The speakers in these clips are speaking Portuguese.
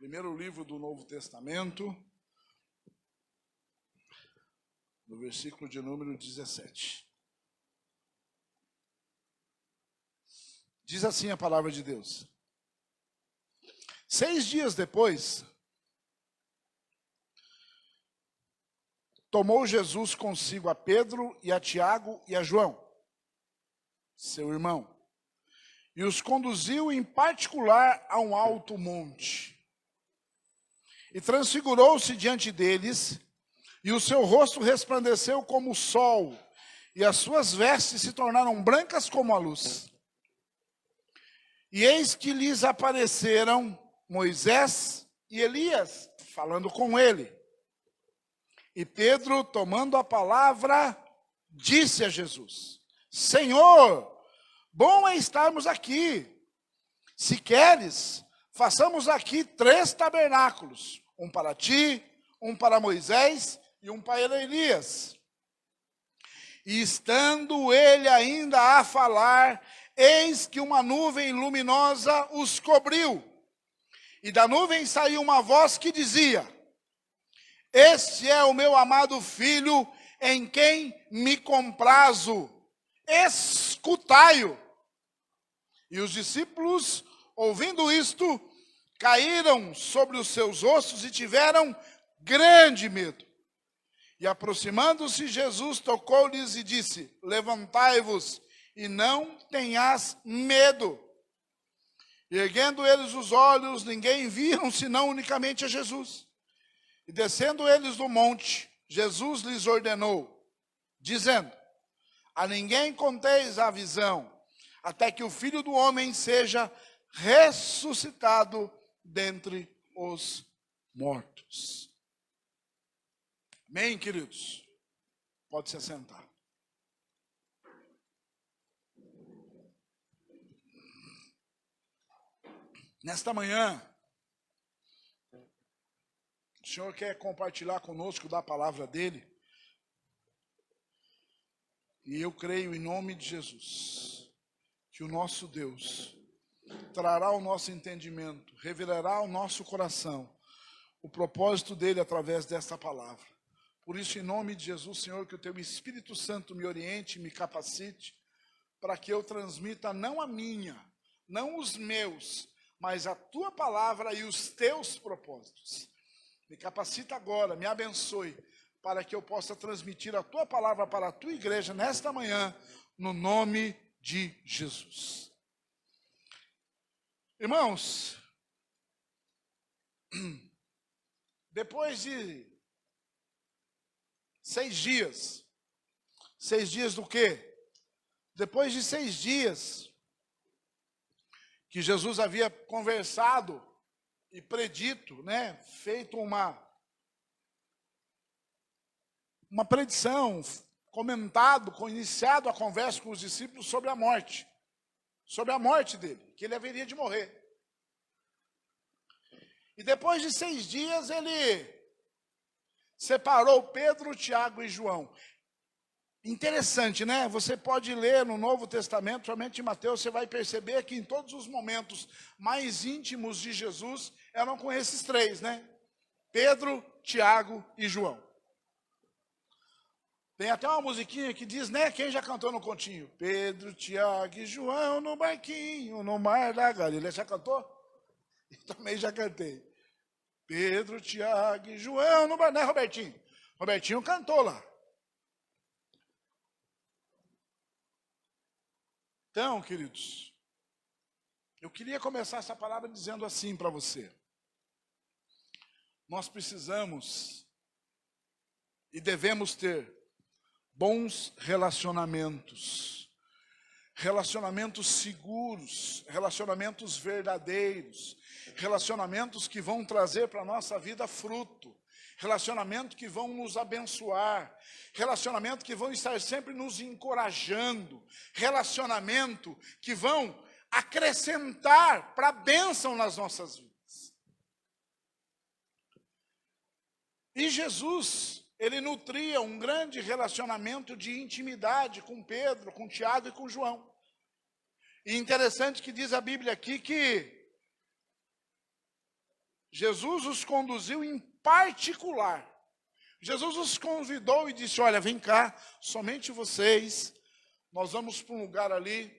Primeiro livro do Novo Testamento, no versículo de número 17. Diz assim a palavra de Deus. 6 dias depois, tomou Jesus consigo a Pedro e a Tiago e a João, seu irmão, e os conduziu em particular a um alto monte. E transfigurou-se diante deles, e o seu rosto resplandeceu como o sol, e as suas vestes se tornaram brancas como a luz. E eis que lhes apareceram Moisés e Elias, falando com ele. E Pedro, tomando a palavra, disse a Jesus: Senhor, bom é estarmos aqui. Se queres, façamos aqui 3 tabernáculos, um para ti, um para Moisés e um para Elias. E estando ele ainda a falar, eis que uma nuvem luminosa os cobriu. E da nuvem saiu uma voz que dizia: Este é o meu amado filho, em quem me comprazo. Escutai-o. E os discípulos, ouvindo isto, caíram sobre os seus ossos e tiveram grande medo. E aproximando-se, Jesus tocou-lhes e disse: Levantai-vos e não tenhas medo. E erguendo eles os olhos, ninguém viram senão unicamente a Jesus. E descendo eles do monte, Jesus lhes ordenou, dizendo: A ninguém conteis a visão, até que o Filho do Homem seja ressuscitado dentre os mortos. Amém, queridos? Pode se assentar. Nesta manhã, o Senhor quer compartilhar conosco da palavra dele. E eu creio em nome de Jesus, que o nosso Deus trará ao nosso entendimento, revelará ao nosso coração o propósito dele através desta palavra. Por isso, em nome de Jesus, Senhor, que o teu Espírito Santo me oriente, me capacite, para que eu transmita não a minha, não os meus, mas a tua palavra e os teus propósitos. Me capacita agora, me abençoe, para que eu possa transmitir a tua palavra para a tua igreja nesta manhã, no nome de Jesus. Irmãos, depois de 6 dias, 6 dias do quê? Depois de 6 dias que Jesus havia conversado e predito, né, feito uma predição, comentado, iniciado a conversa com os discípulos sobre a morte dele, que ele haveria de morrer. E depois de 6 dias ele separou Pedro, Tiago e João. Interessante, né? Você pode ler no Novo Testamento, somente em Mateus, você vai perceber que em todos os momentos mais íntimos de Jesus eram com esses 3, né? Pedro, Tiago e João. Tem até uma musiquinha que diz, né? Quem já cantou no continho? Pedro, Tiago e João no barquinho, no mar da Galileia. Já cantou? Eu também já cantei. Pedro, Tiago e João no barquinho. Né, Robertinho? Robertinho cantou lá. Então, queridos, eu queria começar essa palavra dizendo assim para você. Nós precisamos e devemos ter bons relacionamentos. Relacionamentos seguros, relacionamentos verdadeiros, relacionamentos que vão trazer para a nossa vida fruto, relacionamentos que vão nos abençoar, relacionamentos que vão estar sempre nos encorajando, relacionamento que vão acrescentar para a bênção nas nossas vidas. E Jesus, ele nutria um grande relacionamento de intimidade com Pedro, com Tiago e com João. E interessante que diz a Bíblia aqui que Jesus os conduziu em particular. Jesus os convidou e disse, olha, vem cá, somente vocês, nós vamos para um lugar ali,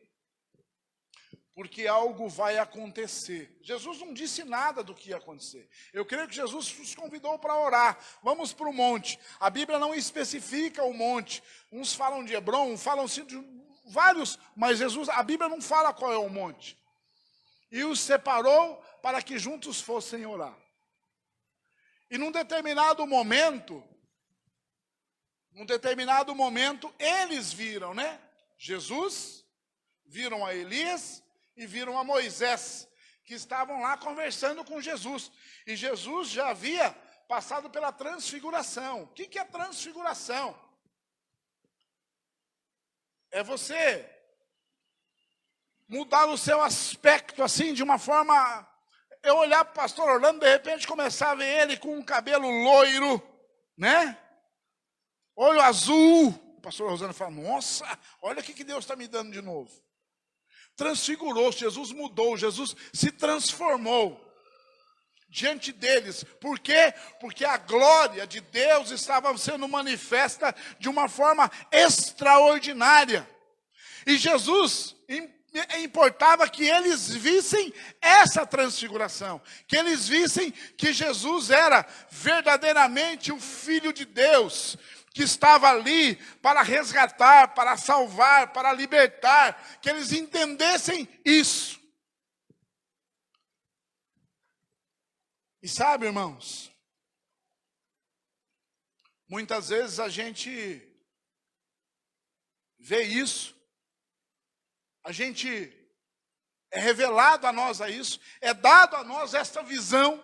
porque algo vai acontecer. Jesus não disse nada do que ia acontecer. Eu creio que Jesus os convidou para orar. Vamos para o monte. A Bíblia não especifica o monte. Uns falam de Hebron, falam de vários, mas a Bíblia não fala qual é o monte. E os separou para que juntos fossem orar. E num determinado momento, eles viram, né? Jesus, viram a Elias e viram a Moisés, que estavam lá conversando com Jesus. E Jesus já havia passado pela transfiguração. O que é transfiguração? É você mudar o seu aspecto assim, de uma forma... Eu olhar para o pastor Orlando, de repente começar a ver ele com um cabelo loiro, né? Olho azul. O pastor Rosana fala, nossa, olha o que Deus está me dando de novo. Transfigurou-se, Jesus mudou, Jesus se transformou diante deles. Por quê? Porque a glória de Deus estava sendo manifesta de uma forma extraordinária. E Jesus importava que eles vissem essa transfiguração, que eles vissem que Jesus era verdadeiramente o Filho de Deus, que estava ali para resgatar, para salvar, para libertar, que eles entendessem isso. E sabe, irmãos, muitas vezes a gente vê isso, a gente é revelado a nós a isso, é dado a nós esta visão,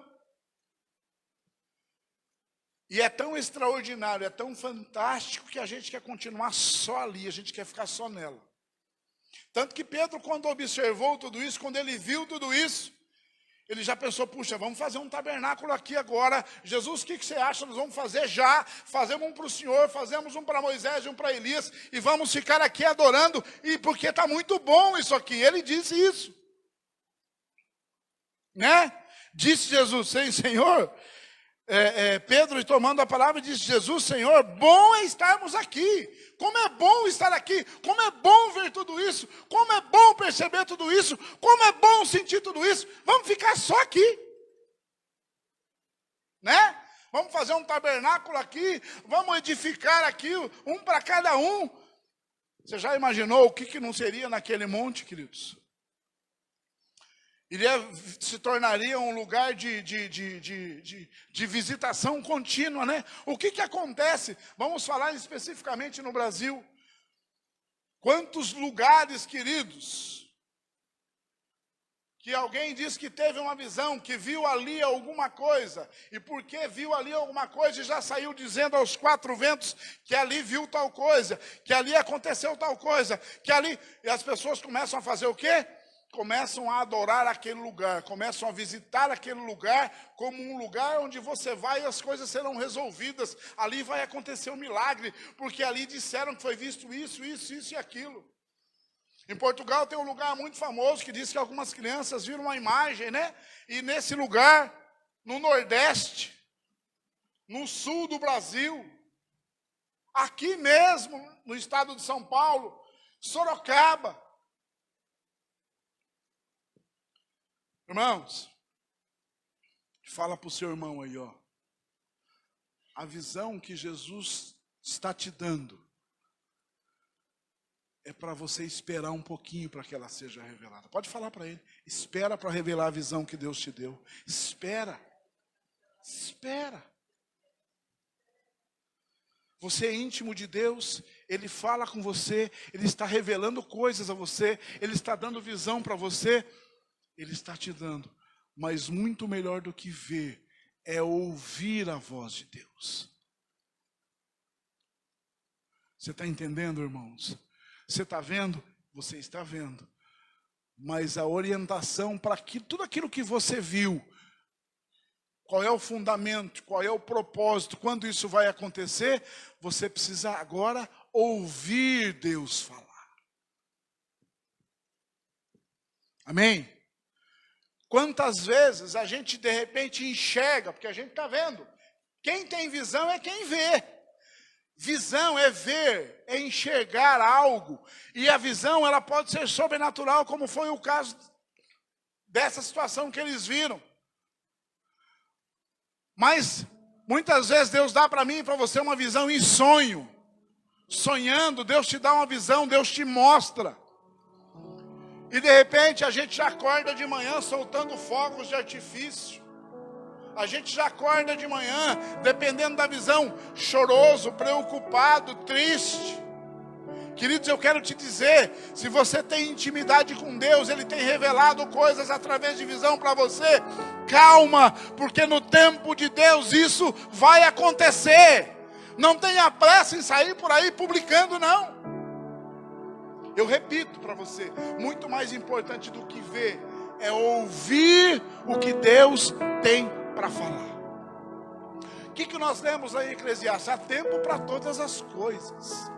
e é tão extraordinário, é tão fantástico que a gente quer continuar só ali, a gente quer ficar só nela. Tanto que Pedro, quando observou tudo isso, quando ele viu tudo isso, ele já pensou, puxa, vamos fazer um tabernáculo aqui agora. Jesus, o que você acha? Nós vamos fazer já. Fazemos um para o Senhor, fazemos um para Moisés e um para Elias. E vamos ficar aqui adorando, e porque está muito bom isso aqui. Ele disse isso. Né? Disse Jesus, Senhor... Pedro, tomando a palavra, disse, Jesus, Senhor, bom é estarmos aqui. Como é bom estar aqui. Como é bom ver tudo isso. Como é bom perceber tudo isso. Como é bom sentir tudo isso. Vamos ficar só aqui. Né? Vamos fazer um tabernáculo aqui. Vamos edificar aqui, um para cada um. Você já imaginou o que não seria naquele monte, queridos? Se tornaria um lugar de visitação contínua, né? O que acontece? Vamos falar especificamente no Brasil. Quantos lugares, queridos, que alguém diz que teve uma visão, que viu ali alguma coisa, e porque viu ali alguma coisa, já saiu dizendo aos quatro ventos que ali viu tal coisa, que ali aconteceu tal coisa, que ali... E as pessoas começam a fazer o quê? Começam a adorar aquele lugar, começam a visitar aquele lugar como um lugar onde você vai e as coisas serão resolvidas. Ali vai acontecer um milagre, porque ali disseram que foi visto isso e aquilo. Em Portugal tem um lugar muito famoso que diz que algumas crianças viram uma imagem, né? E nesse lugar, no Nordeste, no sul do Brasil, aqui mesmo, no estado de São Paulo, Sorocaba. Irmãos, fala para o seu irmão aí, ó. A visão que Jesus está te dando é para você esperar um pouquinho para que ela seja revelada. Pode falar para ele. Espera para revelar a visão que Deus te deu. Espera. Espera. Você é íntimo de Deus, Ele fala com você, Ele está revelando coisas a você, Ele está dando visão para você. Ele está te dando, mas muito melhor do que ver, é ouvir a voz de Deus. Você está entendendo, irmãos? Você está vendo? Você está vendo. Mas a orientação para tudo aquilo que você viu, qual é o fundamento, qual é o propósito, quando isso vai acontecer, você precisa agora ouvir Deus falar. Amém? Quantas vezes a gente de repente enxerga, porque a gente está vendo. Quem tem visão é quem vê. Visão é ver, é enxergar algo. E a visão, ela pode ser sobrenatural, como foi o caso dessa situação que eles viram. Mas muitas vezes Deus dá para mim e para você uma visão em sonho. Sonhando, Deus te dá uma visão, Deus te mostra. E de repente a gente já acorda de manhã soltando fogos de artifício. A gente já acorda de manhã, dependendo da visão, choroso, preocupado, triste. Queridos, eu quero te dizer, se você tem intimidade com Deus, Ele tem revelado coisas através de visão para você, calma, porque no tempo de Deus isso vai acontecer. Não tenha pressa em sair por aí publicando, não. Eu repito para você, muito mais importante do que ver, é ouvir o que Deus tem para falar. O que nós lemos aí em Eclesiastes? Há tempo para todas as coisas.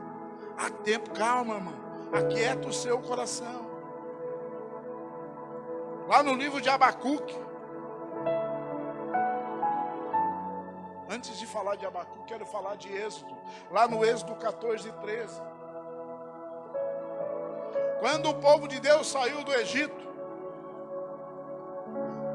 Há tempo, calma, irmão. Aquieta o seu coração. Lá no livro de Abacuque. Antes de falar de Abacuque, quero falar de Êxodo. Lá no Êxodo 14:13. Quando o povo de Deus saiu do Egito,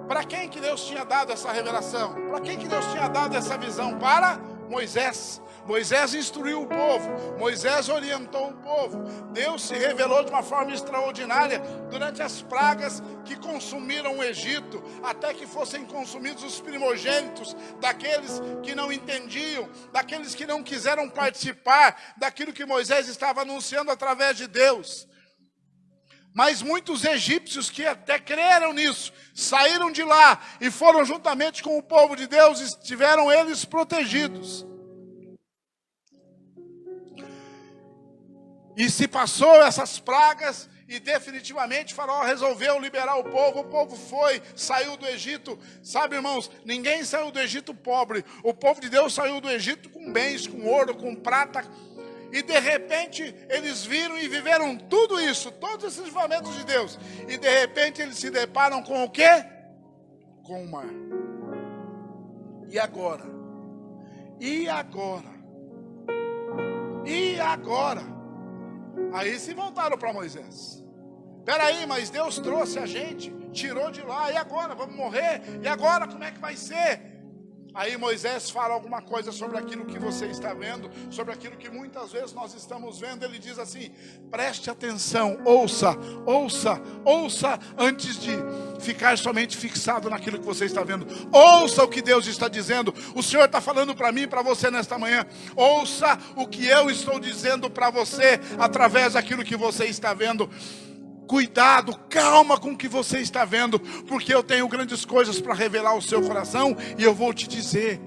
para quem que Deus tinha dado essa revelação? Para quem que Deus tinha dado essa visão? Para Moisés. Moisés instruiu o povo, Moisés orientou o povo. Deus se revelou de uma forma extraordinária durante as pragas que consumiram o Egito, até que fossem consumidos os primogênitos daqueles que não entendiam, daqueles que não quiseram participar daquilo que Moisés estava anunciando através de Deus. Mas muitos egípcios que até creram nisso, saíram de lá e foram juntamente com o povo de Deus, estiveram eles protegidos. E se passou essas pragas e definitivamente Faraó resolveu liberar o povo foi, saiu do Egito. Sabe, irmãos, ninguém saiu do Egito pobre. O povo de Deus saiu do Egito com bens, com ouro, com prata. E de repente eles viram e viveram tudo isso, todos esses livramentos de Deus. E de repente eles se deparam com o quê? Com o mar. E agora? E agora? E agora? Aí se voltaram para Moisés. Peraí, mas Deus trouxe a gente, tirou de lá, e agora? Vamos morrer? E agora como é que vai ser? Aí Moisés fala alguma coisa sobre aquilo que você está vendo, sobre aquilo que muitas vezes nós estamos vendo. Ele diz assim: preste atenção, ouça, ouça, ouça, antes de ficar somente fixado naquilo que você está vendo. Ouça o que Deus está dizendo. O Senhor está falando para mim e para você nesta manhã. Ouça o que eu estou dizendo para você, através daquilo que você está vendo. Cuidado, calma com o que você está vendo, porque eu tenho grandes coisas para revelar ao seu coração, e eu vou te dizer,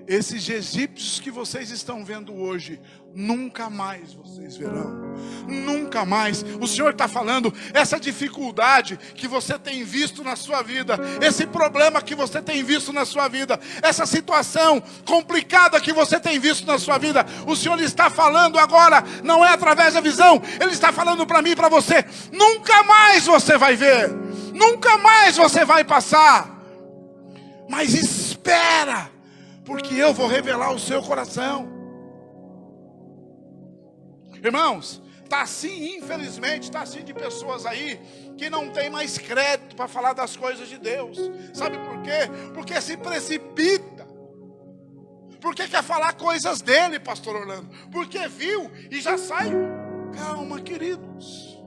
esses egípcios que vocês estão vendo hoje, nunca mais vocês verão, nunca mais. O Senhor está falando, essa dificuldade que você tem visto na sua vida, esse problema que você tem visto na sua vida, essa situação complicada que você tem visto na sua vida, o Senhor está falando agora, não é através da visão, Ele está falando para mim e para você, nunca mais você vai ver, nunca mais você vai passar, mas espera, porque eu vou revelar o seu coração. Irmãos, está assim, infelizmente, está assim de pessoas aí que não tem mais crédito para falar das coisas de Deus. Sabe por quê? Porque se precipita. Porque quer falar coisas dele, pastor Orlando. Porque viu e já sai. Calma, queridos.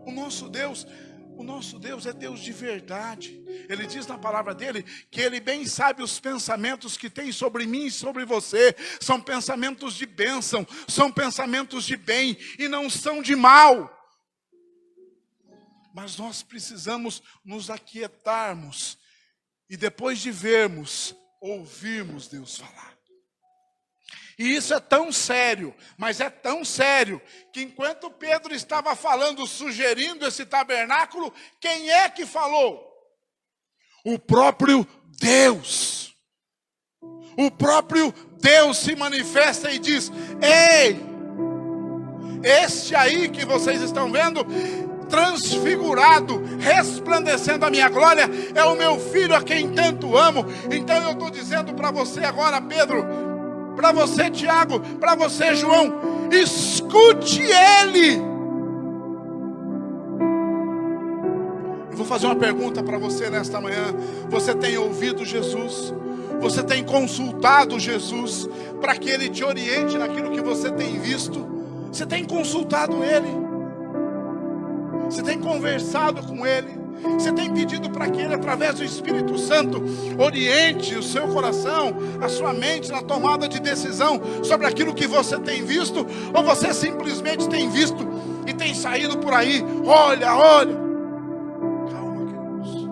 O nosso Deus é Deus de verdade. Ele diz na palavra dele que Ele bem sabe os pensamentos que tem sobre mim e sobre você. São pensamentos de bênção, são pensamentos de bem e não são de mal. Mas nós precisamos nos aquietarmos e depois de vermos, ouvirmos Deus falar. E isso é tão sério, mas é tão sério, que enquanto Pedro estava falando, sugerindo esse tabernáculo, quem é que falou? O próprio Deus. O próprio Deus se manifesta e diz: ei, este aí que vocês estão vendo, transfigurado, resplandecendo a minha glória, é o meu filho a quem tanto amo. Então eu estou dizendo para você agora, Pedro, para você, Tiago, para você, João, escute ele. Eu vou fazer uma pergunta para você nesta manhã. Você tem ouvido Jesus? Você tem consultado Jesus para que Ele te oriente naquilo que você tem visto? Você tem consultado Ele? Você tem conversado com Ele? Você tem pedido para que Ele, através do Espírito Santo, oriente o seu coração, a sua mente na tomada de decisão sobre aquilo que você tem visto? Ou você simplesmente tem visto e tem saído por aí? Olha. Calma, queridos.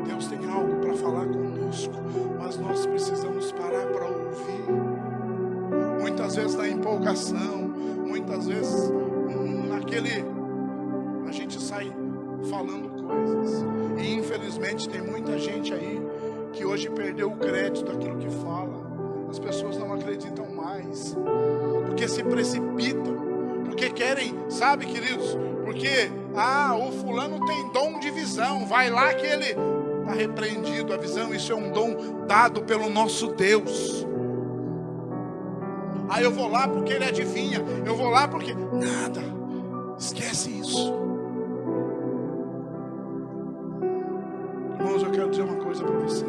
Deus tem algo para falar conosco, mas nós precisamos parar para ouvir. Muitas vezes na empolgação, muitas vezes a gente sai falando coisas, e infelizmente tem muita gente aí que hoje perdeu o crédito daquilo que fala. As pessoas não acreditam mais, porque se precipitam, porque querem, sabe, queridos, porque o fulano tem dom de visão, vai lá que ele está repreendido. A visão, isso é um dom dado pelo nosso Deus. Eu vou lá porque ele adivinha, eu vou lá porque nada. Esquece isso. Irmãos, eu quero dizer uma coisa para você.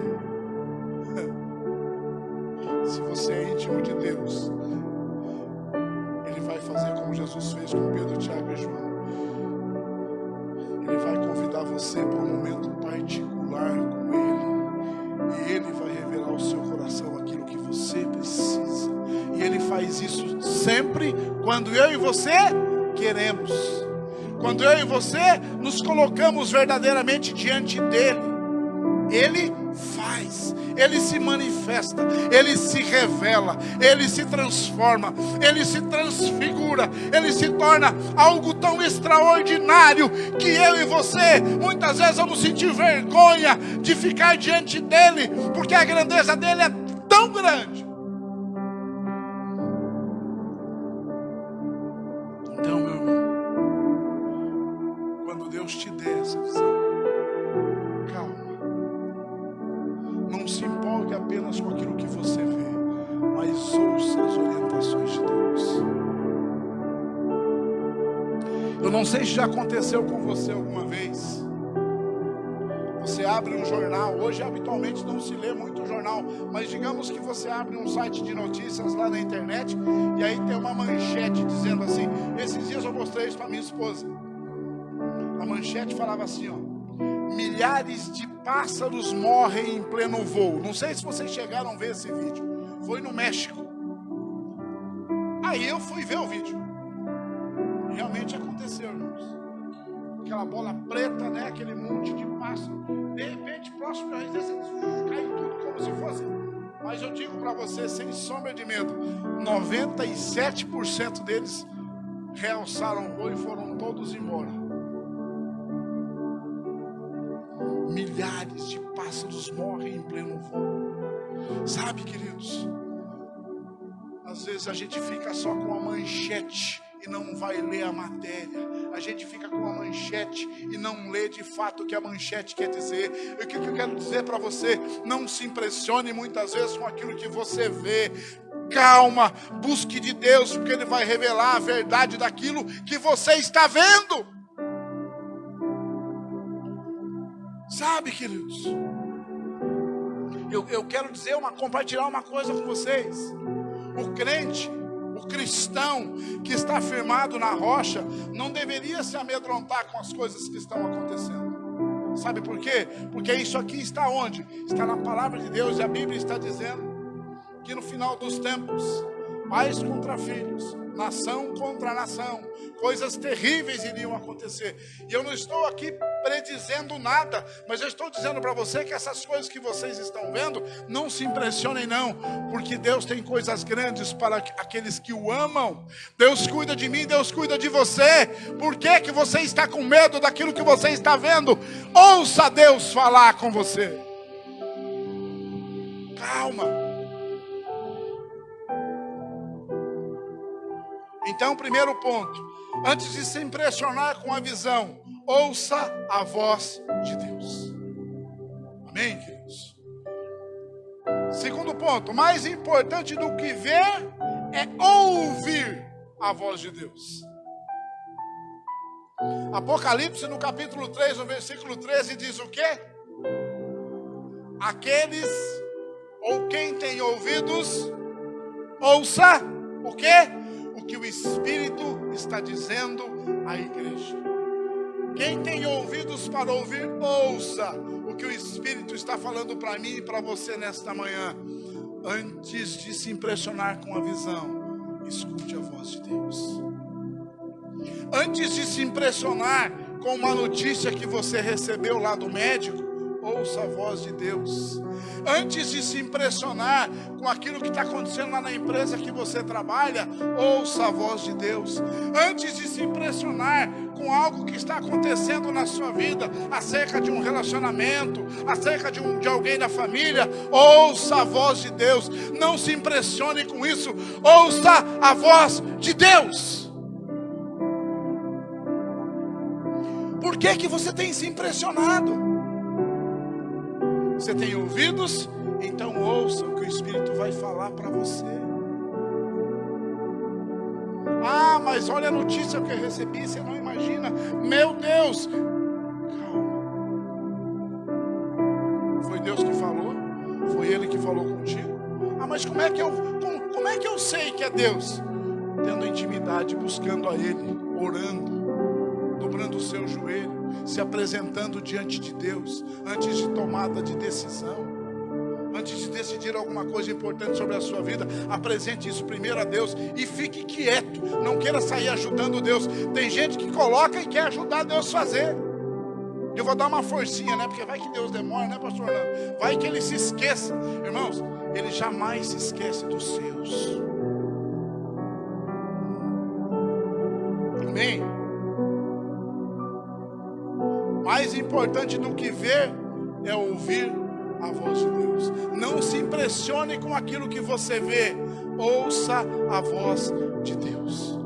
Se você é íntimo de Deus, Ele vai fazer como Jesus fez com Pedro, Tiago e João. Ele vai convidar você para um momento particular com Ele, e Ele vai revelar ao seu coração aquilo que você precisa. E Ele faz isso sempre quando eu e você queremos, quando eu e você nos colocamos verdadeiramente diante dele. Ele faz, Ele se manifesta, Ele se revela, Ele se transforma, Ele se transfigura, Ele se torna algo tão extraordinário que eu e você muitas vezes vamos sentir vergonha de ficar diante dele, porque a grandeza dele é tão grande. Então, meu irmão, quando Deus te der essa visão, calma. Não se empolgue apenas com aquilo que você vê, mas ouça as orientações de Deus. Eu não sei se já aconteceu com você alguma vez. Você abre um jornal, hoje habitualmente não se lê muito jornal, mas digamos que você abre um site de notícias lá na internet, e aí tem uma manchete dizendo assim, esses dias eu mostrei isso para minha esposa. A manchete falava assim, milhares de pássaros morrem em pleno voo. Não sei se vocês chegaram a ver esse vídeo. Foi no México. Aí eu fui ver o vídeo. Realmente aconteceu, irmãos. Aquela bola preta, né? Aquele monte de pássaro. De repente, próximo da residência, caiu tudo como se fosse. Mas eu digo para você, sem sombra de medo, 97% deles realçaram o voo e foram todos embora. Milhares de pássaros morrem em pleno voo. Sabe, queridos, às vezes a gente fica só com a manchete e não vai ler a matéria. A gente fica com a manchete e não lê de fato o que a manchete quer dizer. E o que eu quero dizer para você? Não se impressione muitas vezes com aquilo que você vê. Calma, busque de Deus, porque Ele vai revelar a verdade daquilo que você está vendo. Sabe, queridos, eu quero compartilhar uma coisa com vocês. O crente, o cristão que está firmado na rocha, não deveria se amedrontar com as coisas que estão acontecendo. Sabe por quê? Porque isso aqui está onde? Está na palavra de Deus, e a Bíblia está dizendo que no final dos tempos, pais contra filhos, nação contra nação, coisas terríveis iriam acontecer. E eu não estou aqui predizendo nada, mas eu estou dizendo para você que essas coisas que vocês estão vendo, não se impressionem não, porque Deus tem coisas grandes para aqueles que o amam. Deus cuida de mim, Deus cuida de você. Por que que você está com medo daquilo que você está vendo? Ouça Deus falar com você. Calma. Então, primeiro ponto, Antes de se impressionar com a visão, ouça a voz de Deus. Amém, queridos? Segundo ponto, mais importante do que ver é ouvir a voz de Deus. Apocalipse no capítulo 3, no versículo 13 diz o quê? Aqueles ou quem tem ouvidos, ouça o quê? O que o Espírito está dizendo à igreja. Quem tem ouvidos para ouvir, ouça o que o Espírito está falando para mim e para você nesta manhã. Antes de se impressionar com a visão, escute a voz de Deus. Antes de se impressionar com uma notícia que você recebeu lá do médico, ouça a voz de Deus. Antes de se impressionar com aquilo que está acontecendo lá na empresa que você trabalha, ouça a voz de Deus. Antes de se impressionar com algo que está acontecendo na sua vida, acerca de um relacionamento, acerca de alguém da família, ouça a voz de Deus. Não se impressione com isso, ouça a voz de Deus. Por que você tem se impressionado? Você tem ouvidos? Então ouça o que o Espírito vai falar para você. Ah, mas olha a notícia que eu recebi, você não imagina. Meu Deus! Calma. Foi Deus que falou? Foi Ele que falou contigo? Ah, mas como é que eu sei que é Deus? Tendo intimidade, buscando a Ele, orando, dobrando o seu joelho, se apresentando diante de Deus, antes de tomada de decisão, antes de decidir alguma coisa importante sobre a sua vida, apresente isso primeiro a Deus e fique quieto, não queira sair ajudando Deus. Tem gente que coloca e quer ajudar Deus a fazer. Eu vou dar uma forcinha, né? Porque vai que Deus demora, né, pastor Orlando? Vai que Ele se esqueça. Irmãos, Ele jamais se esquece dos seus. Amém? Mais importante do que ver é ouvir a voz de Deus. Não se impressione com aquilo que você vê. Ouça a voz de Deus.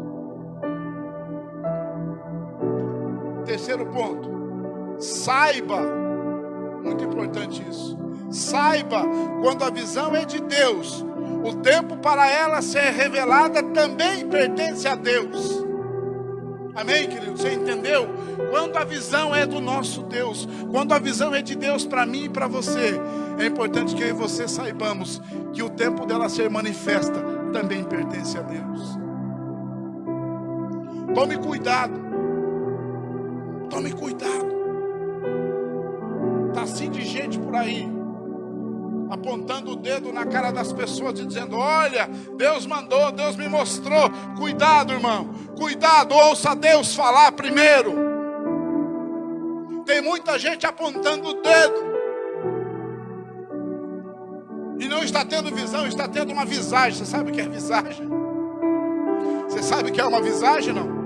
Terceiro ponto. Saiba, muito importante isso. Saiba quando a visão é de Deus. O tempo para ela ser revelada também pertence a Deus. Amém, querido? Você entendeu? Quando a visão é do nosso Deus, quando a visão é de Deus para mim e para você, é importante que eu e você saibamos que o tempo dela ser manifesta também pertence a Deus. Tome cuidado. Tome cuidado. Está assim de gente por aí, apontando o dedo na cara das pessoas e dizendo: olha, Deus mandou, Deus me mostrou. Cuidado, irmão, cuidado, ouça Deus falar primeiro. Tem muita gente apontando o dedo e não está tendo visão, está tendo uma visagem. Você sabe o que é visagem? Você sabe o que é uma visagem, não?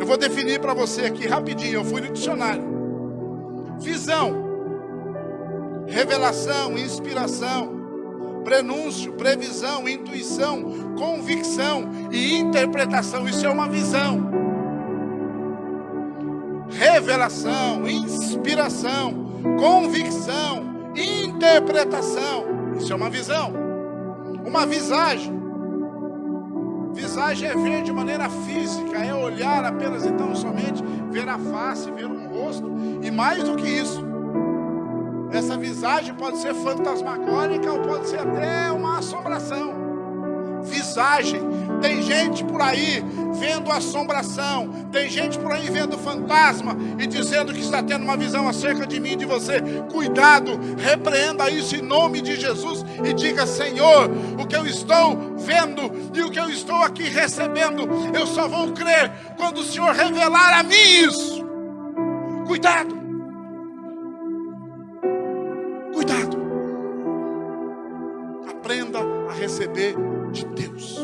Eu vou definir para você aqui rapidinho, eu fui no dicionário. Visão: revelação, inspiração, prenúncio, previsão, intuição, convicção e interpretação. Isso é uma visão. Revelação, inspiração, convicção, interpretação. Isso é uma visão. Uma visagem. Visagem é ver de maneira física, é olhar apenas então somente, ver a face, ver um rosto. E mais do que isso, essa visagem pode ser fantasmagórica ou pode ser até uma assombração. Visagem. Tem gente por aí vendo assombração. Tem gente por aí vendo fantasma e dizendo que está tendo uma visão acerca de mim e de você. Cuidado, repreenda isso em nome de Jesus e diga: Senhor, o que eu estou vendo e o que eu estou aqui recebendo, eu só vou crer quando o Senhor revelar a mim isso. Cuidado. Cuidado. Aprenda a receber de Deus.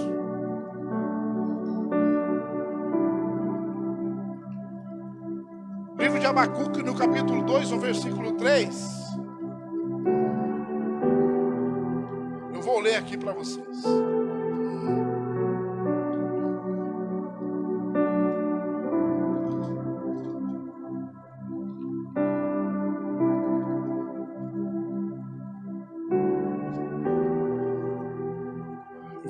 Livro de Abacuque, no capítulo 2, no versículo 3. Eu vou ler aqui para vocês.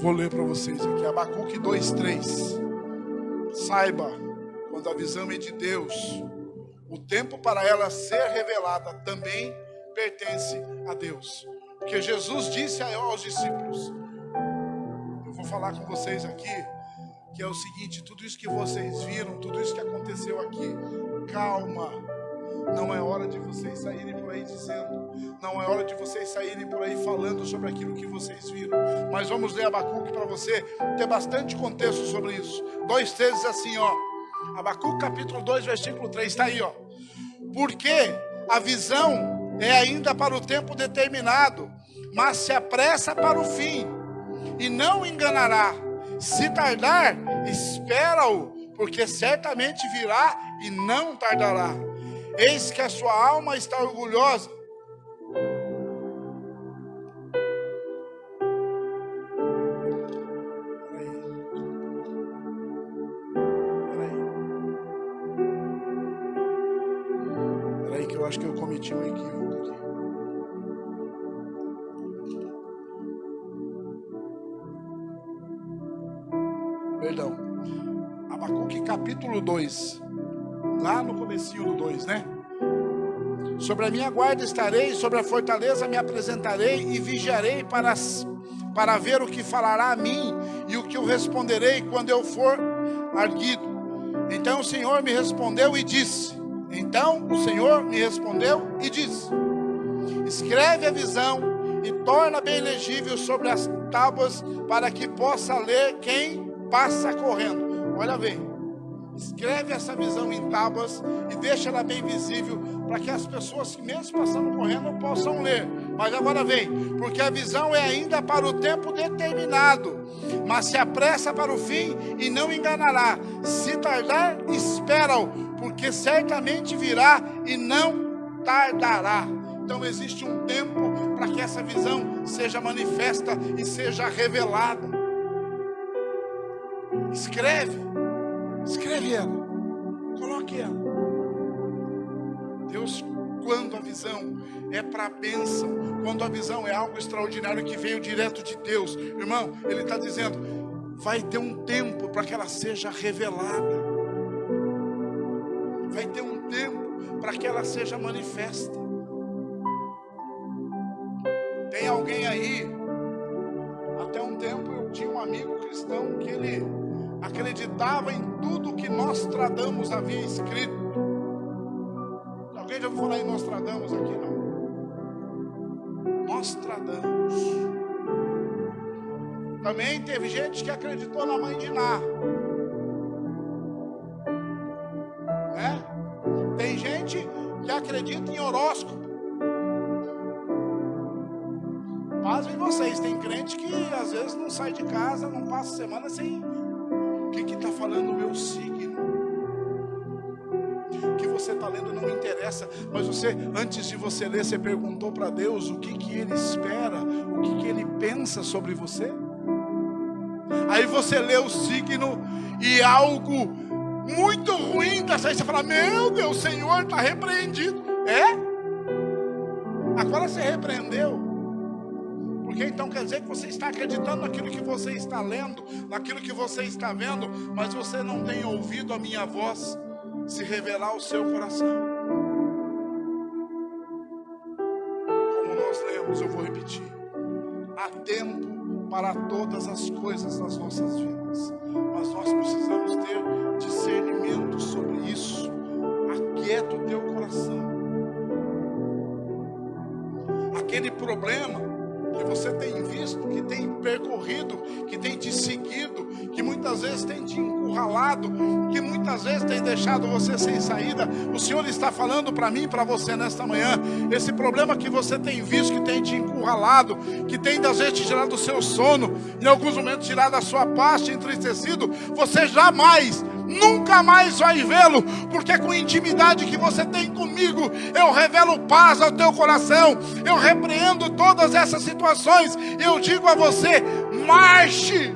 Vou ler para vocês aqui, Abacuque 2:3. Saiba, quando a visão é de Deus, o tempo para ela ser revelada também pertence a Deus. Porque Jesus disse aos discípulos, eu vou falar com vocês aqui, que é o seguinte, tudo isso que vocês viram, tudo isso que aconteceu aqui, calma, não é hora de vocês saírem por aí dizendo, não é hora de vocês saírem por aí falando sobre aquilo que vocês viram, mas vamos ler Abacuque para você ter bastante contexto sobre isso. 2:3 diz assim, ó, Abacuque capítulo 2, versículo 3, está aí, ó. Porque a visão é ainda para o tempo determinado, mas se apressa para o fim, e não enganará. Se tardar, espera-o, porque certamente virá e não tardará. Eis que a sua alma está orgulhosa. Peraí que eu acho que eu cometi um equívoco aqui. Perdão. Abacuque capítulo 2. Lá no comecinho do 2, né? Sobre a minha guarda estarei, sobre a fortaleza me apresentarei e vigiarei para ver o que falará a mim e o que eu responderei quando eu for arguido. Então o Senhor me respondeu e disse, escreve a visão e torna bem legível sobre as tábuas para que possa ler quem passa correndo. Olha bem. Escreve essa visão em tábuas e deixa ela bem visível para que as pessoas que mesmo passando correndo possam ler. Mas agora vem, porque a visão é ainda para o tempo determinado, mas se apressa para o fim e não enganará. Se tardar, espera-o, porque certamente virá e não tardará. Então existe um tempo para que essa visão seja manifesta e seja revelada. Escreve ela, coloque ela. Deus, quando a visão é para a bênção, quando a visão é algo extraordinário que veio direto de Deus, irmão, Ele está dizendo, vai ter um tempo para que ela seja revelada, vai ter um tempo para que ela seja manifesta. Tem alguém aí, até um tempo eu tinha um amigo cristão que ele acreditava em tudo que Nostradamus havia escrito. Alguém já ouviu falar em Nostradamus aqui? Não. Nostradamus. Também teve gente que acreditou na mãe de Ná. Né? Tem gente que acredita em horóscopo. Pasmem vocês, tem crente que às vezes não sai de casa, não passa semana sem... O que está falando o meu signo? O que você está lendo não me interessa. Mas você, antes de você ler, você perguntou para Deus o que Ele espera, o que Ele pensa sobre você? Aí você lê o signo e algo muito ruim está saindo. Você fala, meu Deus, o Senhor está repreendido. É? Agora você repreendeu. Porque então quer dizer que você está acreditando naquilo que você está lendo, naquilo que você está vendo, mas você não tem ouvido a minha voz se revelar ao seu coração. Como nós lemos, eu vou repetir. Há tempo para todas as coisas nas nossas vidas, mas nós precisamos ter discernimento sobre isso. Aquieta o teu coração. Aquele problema que você tem visto, que tem percorrido, que tem te seguido, que muitas vezes tem te encurralado, que muitas vezes tem deixado você sem saída, o Senhor está falando para mim e para você nesta manhã, esse problema que você tem visto, que tem te encurralado, que tem às vezes te tirado do seu sono, em alguns momentos tirado a sua paz, te entristecido, você jamais, nunca mais vai vê-lo, porque com a intimidade que você tem comigo, eu revelo paz ao teu coração, eu repreendo todas essas situações, eu digo a você, marche,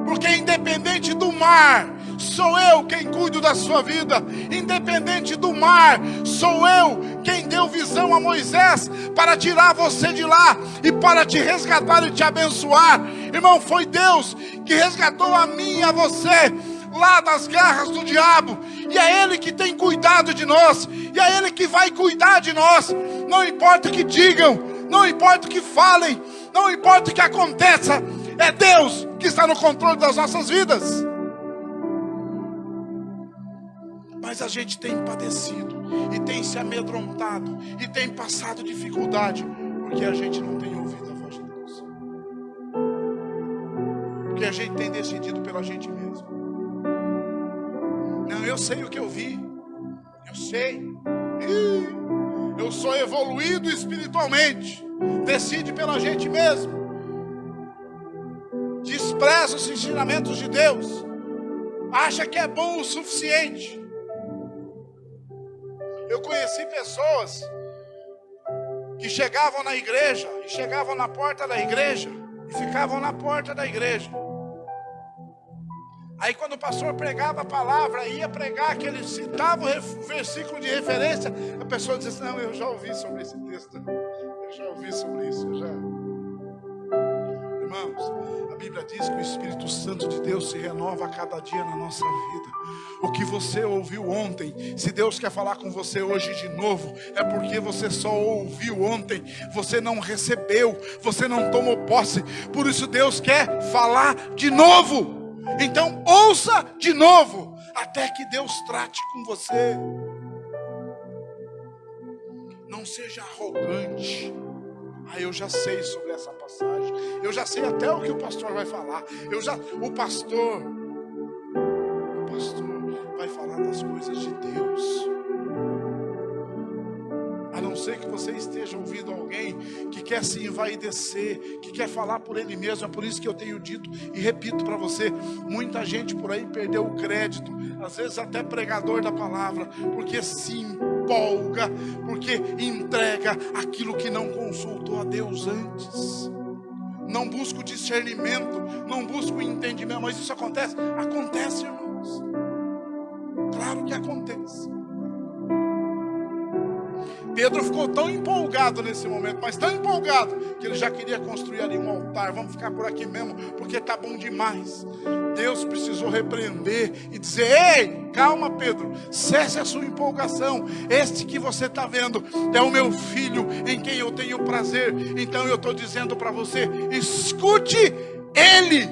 porque independente do mar, sou eu quem cuido da sua vida. Independente do mar, sou eu quem deu visão a Moisés para tirar você de lá e para te resgatar e te abençoar. Irmão, foi Deus que resgatou a mim e a você lá das garras do diabo, e é Ele que tem cuidado de nós, e é Ele que vai cuidar de nós. Não importa o que digam, não importa o que falem, não importa o que aconteça, é Deus que está no controle das nossas vidas. Mas a gente tem padecido, e tem se amedrontado, e tem passado dificuldade, porque a gente não tem ouvido a voz de Deus, porque a gente tem decidido pela gente mesmo. Não, eu sei o que eu vi, eu sei, eu sou evoluído espiritualmente. Decide pela gente mesmo, despreza os ensinamentos de Deus, acha que é bom o suficiente. Eu conheci pessoas que chegavam na igreja, e chegavam na porta da igreja, e ficavam na porta da igreja. Aí quando o pastor pregava a palavra, ia pregar, que ele citava o versículo de referência, a pessoa dizia assim: não, eu já ouvi sobre esse texto, eu já ouvi sobre isso, eu já... Irmãos, a Bíblia diz que o Espírito Santo de Deus se renova a cada dia na nossa vida. O que você ouviu ontem, se Deus quer falar com você hoje de novo, é porque você só ouviu ontem, você não recebeu, você não tomou posse. Por isso Deus quer falar de novo. Então ouça de novo, até que Deus trate com você. Não seja arrogante. Eu já sei sobre essa passagem, eu já sei até o que o pastor vai falar. O pastor vai falar das coisas de Deus. A não ser que você esteja ouvindo alguém que quer se envaidecer, que quer falar por ele mesmo. É por isso que eu tenho dito e repito para você: muita gente por aí perdeu o crédito, às vezes até pregador da palavra, porque se empolga, porque entrega aquilo que não consultou a Deus antes. Não busca o discernimento, não busca o entendimento. Mas isso acontece? Acontece, irmãos. Claro que acontece. Pedro ficou tão empolgado nesse momento, mas tão empolgado, que ele já queria construir ali um altar. Vamos ficar por aqui mesmo, porque está bom demais. Deus precisou repreender e dizer: ei, calma Pedro, cesse a sua empolgação. Este que você está vendo é o meu filho, em quem eu tenho prazer. Então eu estou dizendo para você: escute ele.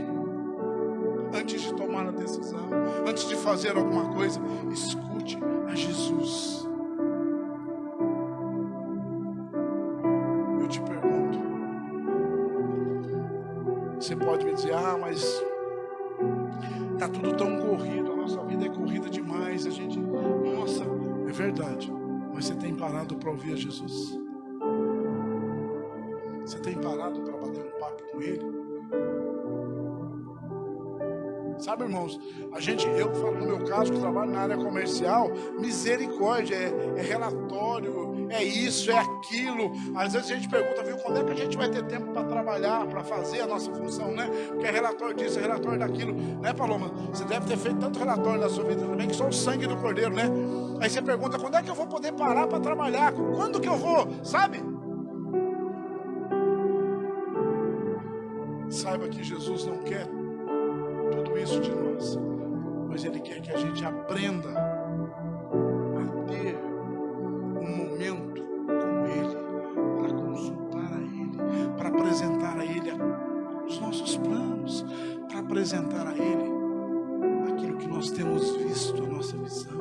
Antes de tomar a decisão, antes de fazer alguma coisa, escute a Jesus. Você pode me dizer: mas está tudo tão corrido, a nossa vida é corrida demais, a gente, nossa, é verdade. Mas você tem parado para ouvir a Jesus? Você tem parado para bater um papo com Ele? Sabe, irmãos, eu falo no meu caso, que trabalho na área comercial, misericórdia, é relatório, é isso, é aquilo. Às vezes a gente pergunta: viu, quando é que a gente vai ter tempo para trabalhar, para fazer a nossa função, né? Porque é relatório disso, é relatório daquilo, né, Paloma? Você deve ter feito tanto relatório da sua vida também, que só o sangue do cordeiro, né? Aí você pergunta: quando é que eu vou poder parar para trabalhar? Quando que eu vou, sabe? Saiba que Jesus não quer tudo isso de nós, mas Ele quer que a gente aprenda a ter um momento com Ele, para consultar a Ele, para apresentar a Ele os nossos planos, para apresentar a Ele aquilo que nós temos visto, a nossa visão.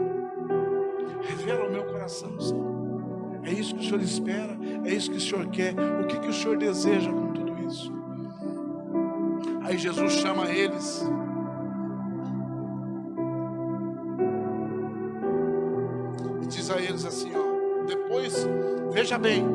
Revela o meu coração, Senhor. É isso que o Senhor espera, é isso que o Senhor quer. O que o Senhor deseja com tudo isso? Aí Jesus chama eles. E diz a eles assim, ó. Depois, veja bem,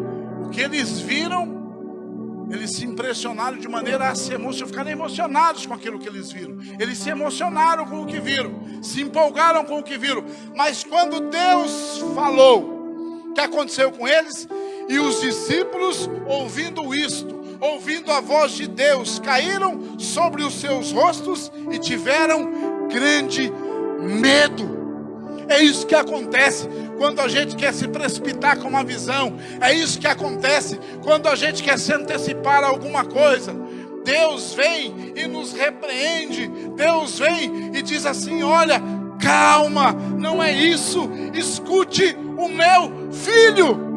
o que eles viram, eles se impressionaram de maneira a se emocionar, ficaram emocionados com aquilo que eles viram. Eles se emocionaram com o que viram, se empolgaram com o que viram. Mas quando Deus falou, o que aconteceu com eles? E os discípulos, ouvindo isto, ouvindo a voz de Deus, caíram sobre os seus rostos e tiveram grande medo. É isso que acontece quando a gente quer se precipitar com uma visão. É isso que acontece quando a gente quer se antecipar a alguma coisa. Deus vem e nos repreende. Deus vem e diz assim: olha, calma, não é isso. Escute o meu filho.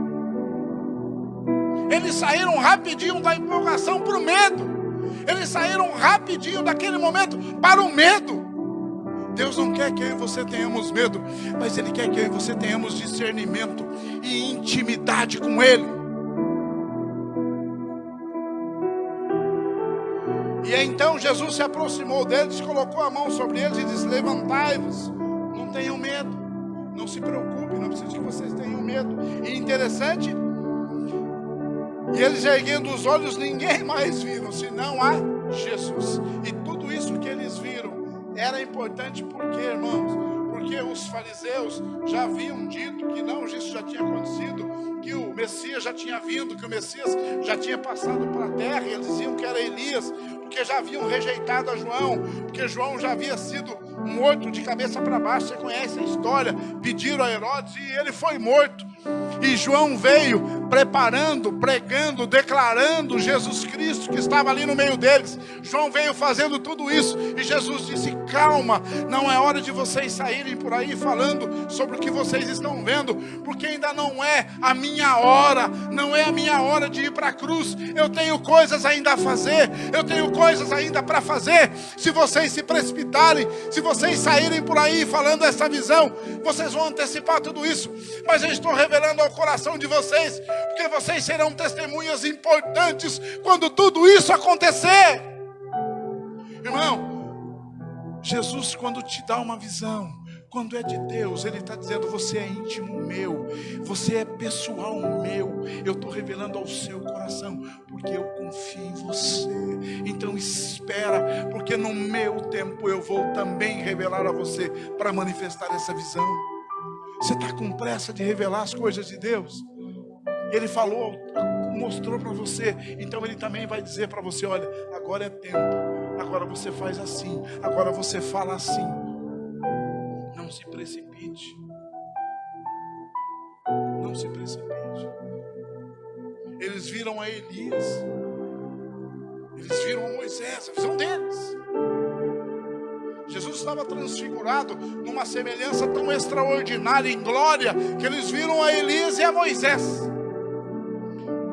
Eles saíram rapidinho da empolgação para o medo. Eles saíram rapidinho daquele momento para o medo. Deus não quer que eu e você tenhamos medo, mas Ele quer que eu e você tenhamos discernimento e intimidade com Ele. E então Jesus se aproximou deles, colocou a mão sobre eles e disse: levantai-vos, não tenham medo, não se preocupem, não preciso que vocês tenham medo. E interessante, e eles erguendo os olhos, ninguém mais viram, senão a Jesus. E tudo isso que eles viram era importante porque, irmãos, porque os fariseus já haviam dito que não, isso já tinha acontecido, que o Messias já tinha vindo, que o Messias já tinha passado para a terra, e eles diziam que era Elias, porque já haviam rejeitado a João, porque João já havia sido morto de cabeça para baixo. Você conhece a história, pediram a Herodes e ele foi morto. E João veio preparando, pregando, declarando Jesus Cristo que estava ali no meio deles. João veio fazendo tudo isso e Jesus disse: calma, não é hora de vocês saírem por aí falando sobre o que vocês estão vendo, porque ainda não é a minha hora, não é a minha hora de ir para a cruz. Eu tenho coisas ainda a fazer, eu tenho coisas ainda para fazer. Se vocês se precipitarem, se vocês saírem por aí falando essa visão, vocês vão antecipar tudo isso. Mas eu estou revelando ao coração de vocês, porque vocês serão testemunhas importantes quando tudo isso acontecer. Irmão, Jesus, quando te dá uma visão, quando é de Deus, Ele está dizendo: você é íntimo meu, você é pessoal meu. Eu estou revelando ao seu coração, porque eu confio em você. Então espera, porque no meu tempo eu vou também revelar a você, para manifestar essa visão. Você está com pressa de revelar as coisas de Deus? Ele falou, mostrou para você, então Ele também vai dizer para você: olha, agora é tempo, agora você faz assim, agora você fala assim. Não se precipite. Não se precipite. Eles viram a Elias, eles viram a Moisés, a visão deles. Jesus estava transfigurado numa semelhança tão extraordinária em glória, que eles viram a Elias e a Moisés.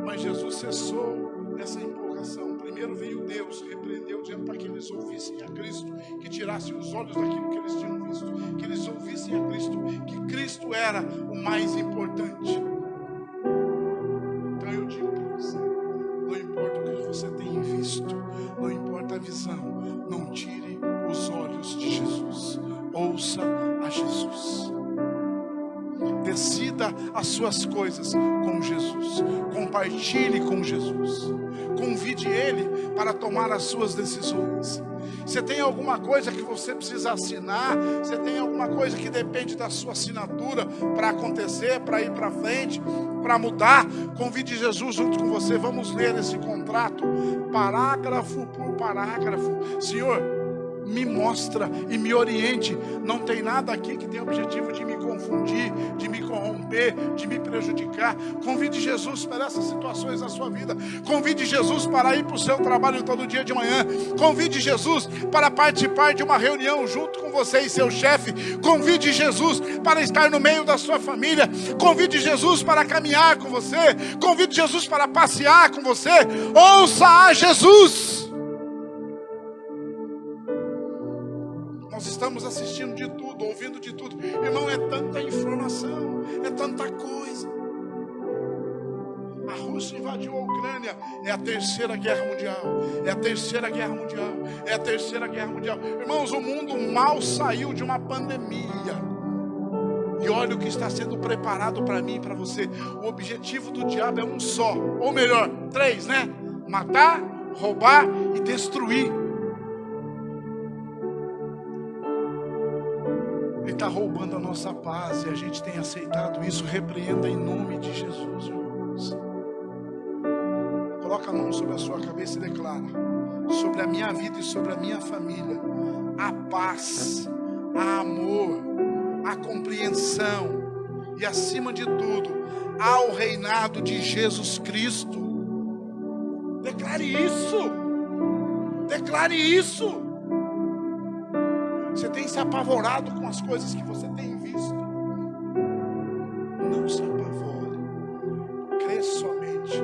Mas Jesus cessou essa empolgação. Primeiro veio Deus, repreendeu, dizendo para que eles ouvissem a Cristo, que tirassem os olhos daquilo que eles tinham visto, que eles ouvissem a Cristo, que Cristo era o mais importante. Então eu digo para você: não importa o que você tem visto, não importa a visão, não tire os olhos de Jesus. Ouça a Jesus. Decida as suas coisas com Jesus. Compartilhe com Jesus. Convide Ele para tomar as suas decisões. Você tem alguma coisa que você precisa assinar? Você tem alguma coisa que depende da sua assinatura para acontecer, para ir para frente, para mudar? Convide Jesus junto com você. Vamos ler esse contrato, parágrafo por parágrafo. Senhor, me mostra e me oriente. Não tem nada aqui que tenha o objetivo de me confundir, de me corromper, de me prejudicar. Convide Jesus para essas situações na sua vida. Convide Jesus para ir para o seu trabalho todo dia de manhã. Convide Jesus para participar de uma reunião junto com você e seu chefe. Convide Jesus para estar no meio da sua família. Convide Jesus para caminhar com você. Convide Jesus para passear com você. Ouça a Jesus. Nós estamos assistindo de tudo, ouvindo de tudo. Irmão, é tanta informação, é tanta coisa. A Rússia invadiu a Ucrânia. É a terceira guerra mundial. É a terceira guerra mundial. É a terceira guerra mundial. Irmãos, o mundo mal saiu de uma pandemia. E olha o que está sendo preparado para mim e para você. O objetivo do diabo é um só. Ou melhor, 3, né? Matar, roubar e destruir. Ele está roubando a nossa paz e a gente tem aceitado isso. Repreenda em nome de Jesus, irmãos. Coloca Coloca a mão sobre a sua cabeça e declara: sobre a minha vida e sobre a minha família, a paz, a amor, a compreensão e, acima de tudo, ao reinado de Jesus Cristo. Declare isso. Declare isso. Você tem se apavorado com as coisas que você tem visto. Não se apavore. Crê somente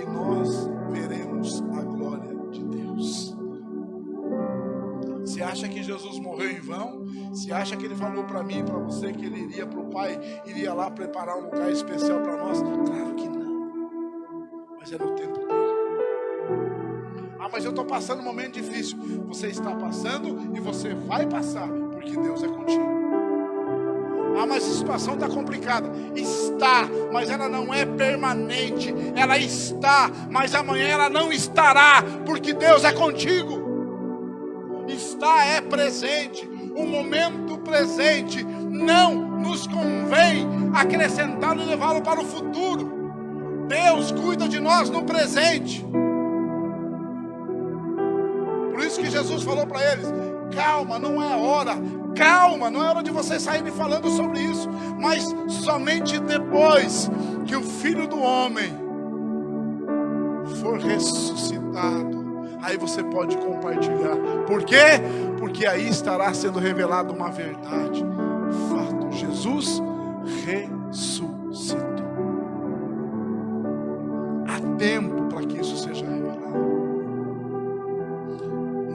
e nós veremos a glória de Deus. Você acha que Jesus morreu em vão? Você acha que ele falou para mim e para você que ele iria para o Pai, iria lá preparar um lugar especial para nós? Claro que não. Mas era o tempo dele. Ah, mas eu estou passando um momento difícil. Você está passando e você vai passar, porque Deus é contigo. Ah, mas a situação está complicada. Está, mas ela não é permanente. Ela está, mas amanhã ela não estará, porque Deus é contigo. Está é presente. O momento presente não nos convém acrescentá-lo e levá-lo para o futuro. Deus cuida de nós no presente. Por isso que Jesus falou para eles: calma, não é hora. Calma, não é hora de vocês saírem falando sobre isso. Mas somente depois que o Filho do Homem for ressuscitado, aí você pode compartilhar. Por quê? Porque aí estará sendo revelada uma verdade. Fato: Jesus ressuscitou. Há tempo para que isso seja revelado.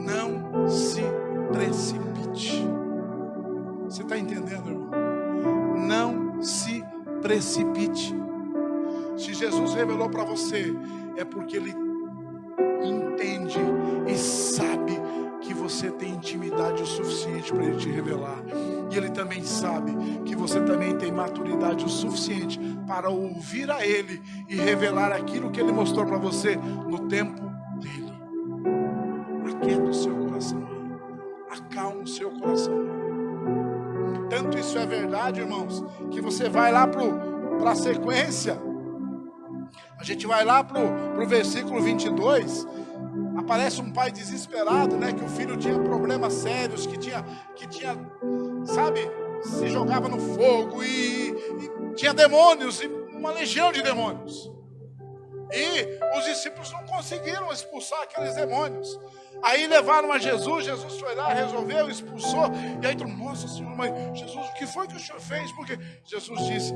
Não se precipite. Você está entendendo, irmão? Não se precipite. Se Jesus revelou para você, é porque Ele entende e sabe que você tem intimidade o suficiente para Ele te revelar. E Ele também sabe que você também tem maturidade o suficiente para ouvir a Ele e revelar aquilo que Ele mostrou para você no tempo dEle. Aquieta o seu coração, acalma o seu coração. Tanto isso é verdade, irmãos, que você vai lá para a sequência. A gente vai lá para o versículo 22. Aparece um pai desesperado, né? Que o filho tinha problemas sérios, que tinha, sabe, se jogava no fogo e tinha demônios, e uma legião de demônios. E os discípulos não conseguiram expulsar aqueles demônios. Aí levaram a Jesus, Jesus foi lá, resolveu, expulsou. E aí, nossa Senhora, mas Jesus, o que foi que o Senhor fez? Porque Jesus disse: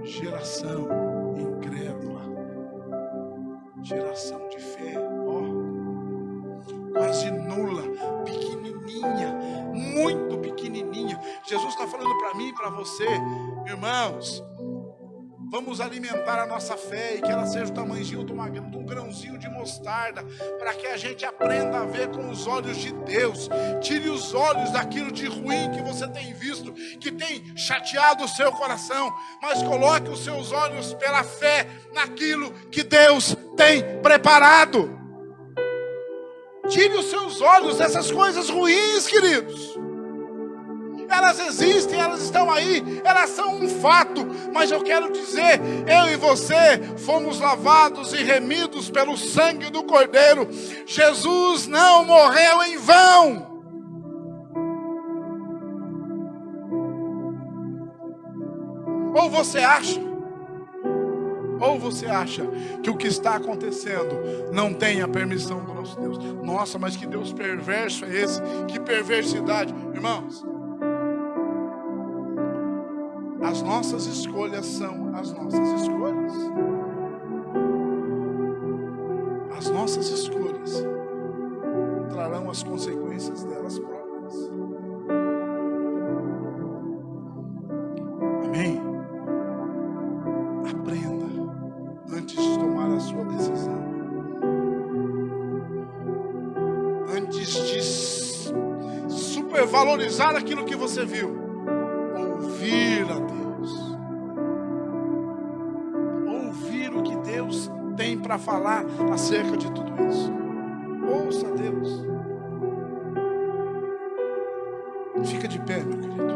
geração incrédula, geração de fé, quase nula, pequenininha, muito pequenininha. Jesus está falando para mim e para você, irmãos, vamos alimentar a nossa fé e que ela seja o tamanhozinho de um grãozinho de mostarda, para que a gente aprenda a ver com os olhos de Deus. Tire os olhos daquilo de ruim que você tem visto, que tem chateado o seu coração, mas coloque os seus olhos pela fé naquilo que Deus tem preparado. Tire os seus olhos dessas coisas ruins, queridos. Elas existem, elas estão aí, elas são um fato, mas eu quero dizer, eu e você fomos lavados e remidos pelo sangue do Cordeiro. Jesus não morreu em vão. Ou você acha que o que está acontecendo não tem a permissão do nosso Deus? Nossa, mas que Deus perverso é esse? Que perversidade. Irmãos, as nossas escolhas são as nossas escolhas. As nossas escolhas trarão as consequências delas próprias. Amém? Aprenda antes de tomar a sua decisão. Antes de supervalorizar aquilo que você viu. Ouvir a Deus. Ouvir o que Deus tem para falar acerca de tudo isso. Ouça a Deus. Fica de pé, meu querido.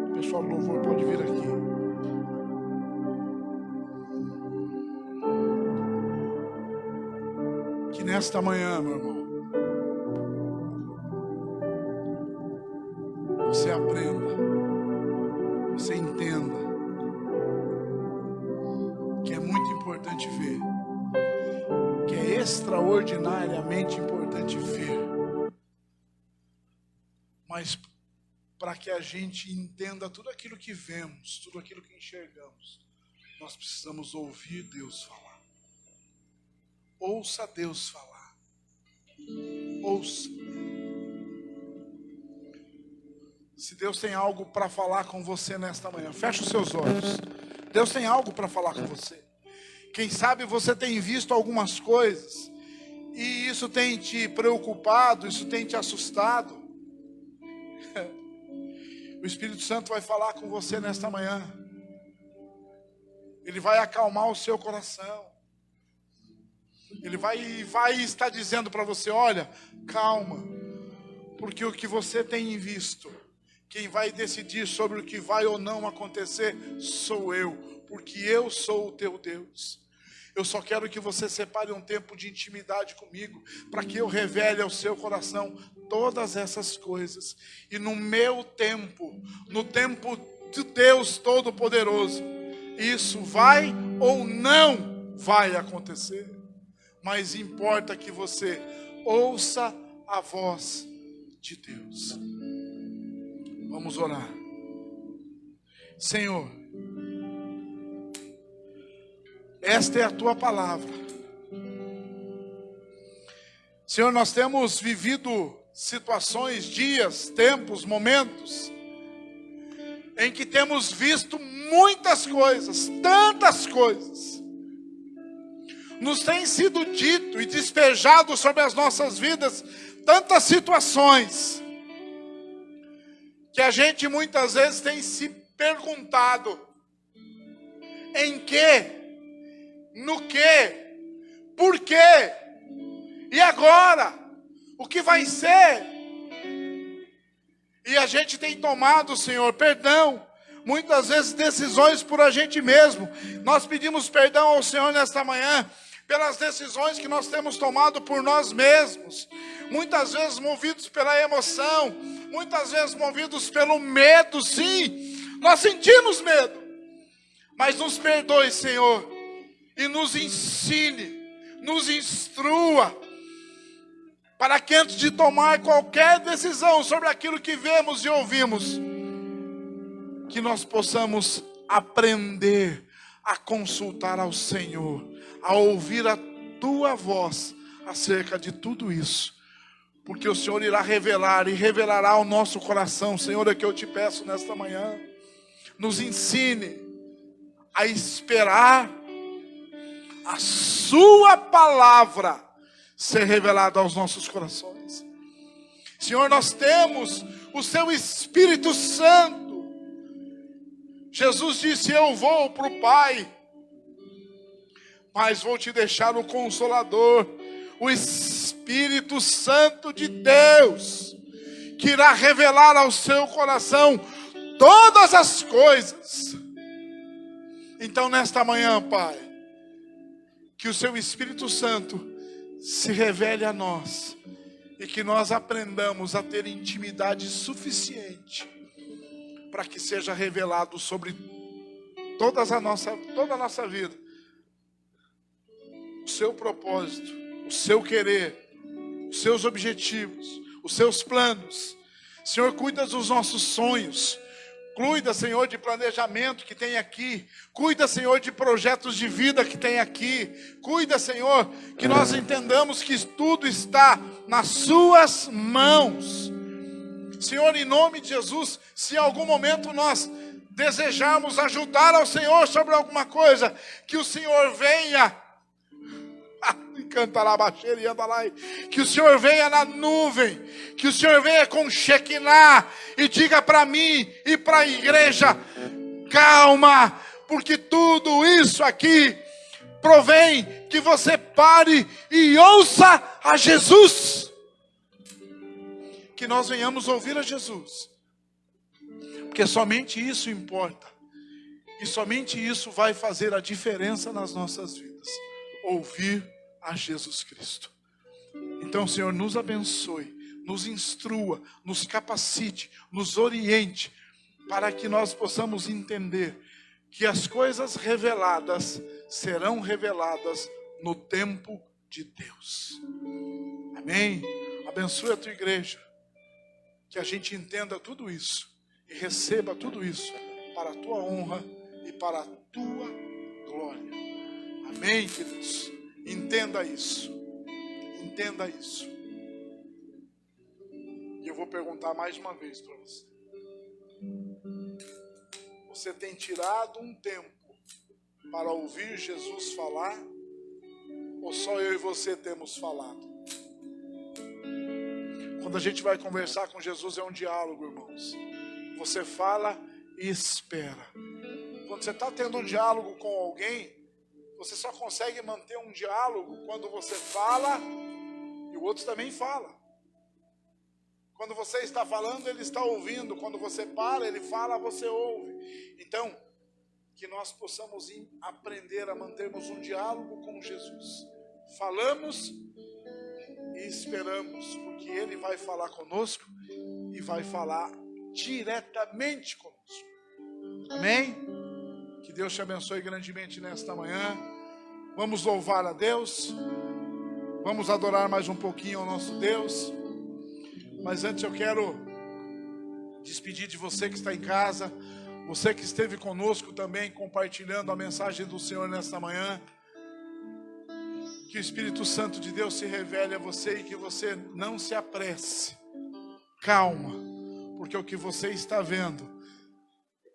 O pessoal do louvor pode vir aqui. Que nesta manhã, meu irmão, você aprenda, você entenda que é muito importante ver, que é extraordinariamente importante ver, mas para que a gente entenda tudo aquilo que vemos, tudo aquilo que enxergamos, nós precisamos ouvir Deus falar. Ouça Deus falar. Ouça. Se Deus tem algo para falar com você nesta manhã, feche os seus olhos. Deus tem algo para falar com você. Quem sabe você tem visto algumas coisas e isso tem te preocupado, isso tem te assustado. O Espírito Santo vai falar com você nesta manhã. Ele vai acalmar o seu coração. Ele vai estar dizendo para você, olha, calma, porque o que você tem visto, quem vai decidir sobre o que vai ou não acontecer sou eu, porque eu sou o teu Deus. Eu só quero que você separe um tempo de intimidade comigo, para que eu revele ao seu coração todas essas coisas. E no meu tempo, no tempo de Deus Todo-Poderoso, isso vai ou não vai acontecer. Mas importa que você ouça a voz de Deus. Vamos orar. Senhor, esta é a tua palavra. Senhor, nós temos vivido situações, dias, tempos, momentos em que temos visto muitas coisas, tantas coisas. Nos tem sido dito e despejado sobre as nossas vidas tantas situações que a gente muitas vezes tem se perguntado: em quê? No quê? Por quê? E agora? O que vai ser? E a gente tem tomado, Senhor, perdão, muitas vezes decisões por a gente mesmo. Nós pedimos perdão ao Senhor nesta manhã pelas decisões que nós temos tomado por nós mesmos, muitas vezes movidos pela emoção, muitas vezes movidos pelo medo. Sim, nós sentimos medo, mas nos perdoe, Senhor, e nos ensine, nos instrua, para que antes de tomar qualquer decisão sobre aquilo que vemos e ouvimos, que nós possamos aprender a consultar ao Senhor, a ouvir a tua voz acerca de tudo isso, porque o Senhor irá revelar e revelará ao nosso coração. Senhor, é que eu te peço nesta manhã, nos ensine a esperar a sua palavra ser revelada aos nossos corações. Senhor, nós temos o seu Espírito Santo. Jesus disse: eu vou para o Pai, mas vou te deixar o Consolador, o Espírito Santo de Deus, que irá revelar ao seu coração todas as coisas. Então nesta manhã, Pai, que o seu Espírito Santo se revele a nós, e que nós aprendamos a ter intimidade suficiente para que seja revelado sobre toda a nossa vida o seu propósito, o seu querer, os seus objetivos, os seus planos. Senhor, cuida dos nossos sonhos. Cuida, Senhor, de planejamento que tem aqui. Cuida, Senhor, de projetos de vida que tem aqui. Cuida, Senhor, que nós entendamos que tudo está nas suas mãos. Senhor, em nome de Jesus, se em algum momento nós desejarmos ajudar ao Senhor sobre alguma coisa, que o Senhor venha, que o Senhor venha na nuvem, que o Senhor venha com Shekinah e diga para mim e para a igreja: calma, porque tudo isso aqui provém que você pare e ouça a Jesus. Que nós venhamos ouvir a Jesus, porque somente isso importa, e somente isso vai fazer a diferença nas nossas vidas: ouvir a Jesus Cristo. Então, Senhor, nos abençoe, nos instrua, nos capacite, nos oriente, para que nós possamos entender que as coisas reveladas serão reveladas no tempo de Deus. Amém? Abençoe a tua igreja, que a gente entenda tudo isso e receba tudo isso para a tua honra e para a tua glória. Amém, queridos? Entenda isso. Entenda isso. E eu vou perguntar mais uma vez para você. Você tem tirado um tempo para ouvir Jesus falar? Ou só eu e você temos falado? Quando a gente vai conversar com Jesus é um diálogo, irmãos. Você fala e espera. Quando você está tendo um diálogo com alguém, você só consegue manter um diálogo quando você fala e o outro também fala. Quando você está falando, ele está ouvindo. Quando você para, ele fala, você ouve. Então, que nós possamos aprender a mantermos um diálogo com Jesus. Falamos e esperamos, porque ele vai falar conosco e vai falar diretamente conosco. Amém? Que Deus te abençoe grandemente nesta manhã. Vamos louvar a Deus. Vamos adorar mais um pouquinho ao nosso Deus. Mas antes eu quero despedir de você que está em casa, você que esteve conosco também compartilhando a mensagem do Senhor nesta manhã. Que o Espírito Santo de Deus se revele a você e que você não se apresse. Calma, porque o que você está vendo,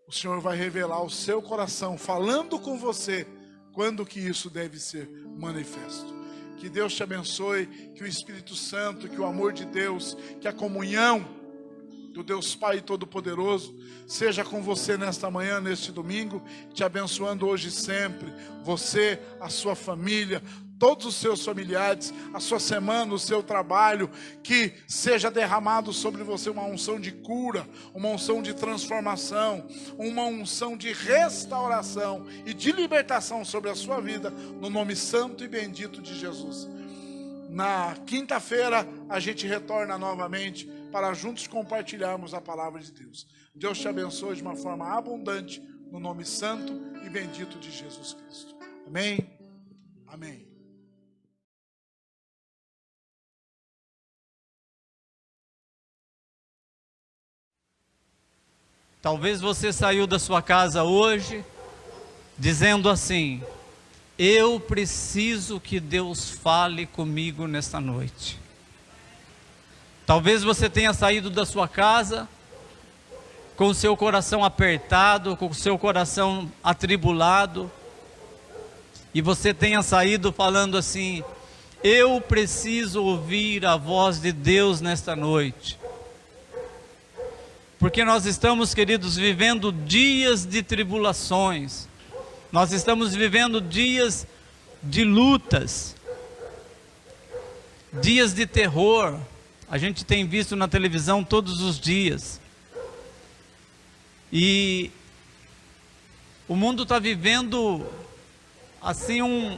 o Senhor vai revelar ao seu coração, falando com você, quando que isso deve ser manifesto. Que Deus te abençoe, que o Espírito Santo, que o amor de Deus, que a comunhão do Deus Pai Todo-Poderoso seja com você nesta manhã, neste domingo, te abençoando hoje e sempre, você, a sua família, todos os seus familiares, a sua semana, o seu trabalho, que seja derramado sobre você uma unção de cura, uma unção de transformação, uma unção de restauração e de libertação sobre a sua vida, no nome santo e bendito de Jesus. Na quinta-feira a gente retorna novamente para juntos compartilharmos a palavra de Deus. Deus te abençoe de uma forma abundante, no nome santo e bendito de Jesus Cristo. Amém? Amém. Talvez você saiu da sua casa hoje dizendo assim: eu preciso que Deus fale comigo nesta noite. Talvez você tenha saído da sua casa com o seu coração apertado, com o seu coração atribulado, e você tenha saído falando assim: eu preciso ouvir a voz de Deus nesta noite. Porque nós estamos, queridos, vivendo dias de tribulações. Nós estamos vivendo dias de lutas, dias de terror. A gente tem visto na televisão todos os dias. E o mundo está vivendo assim um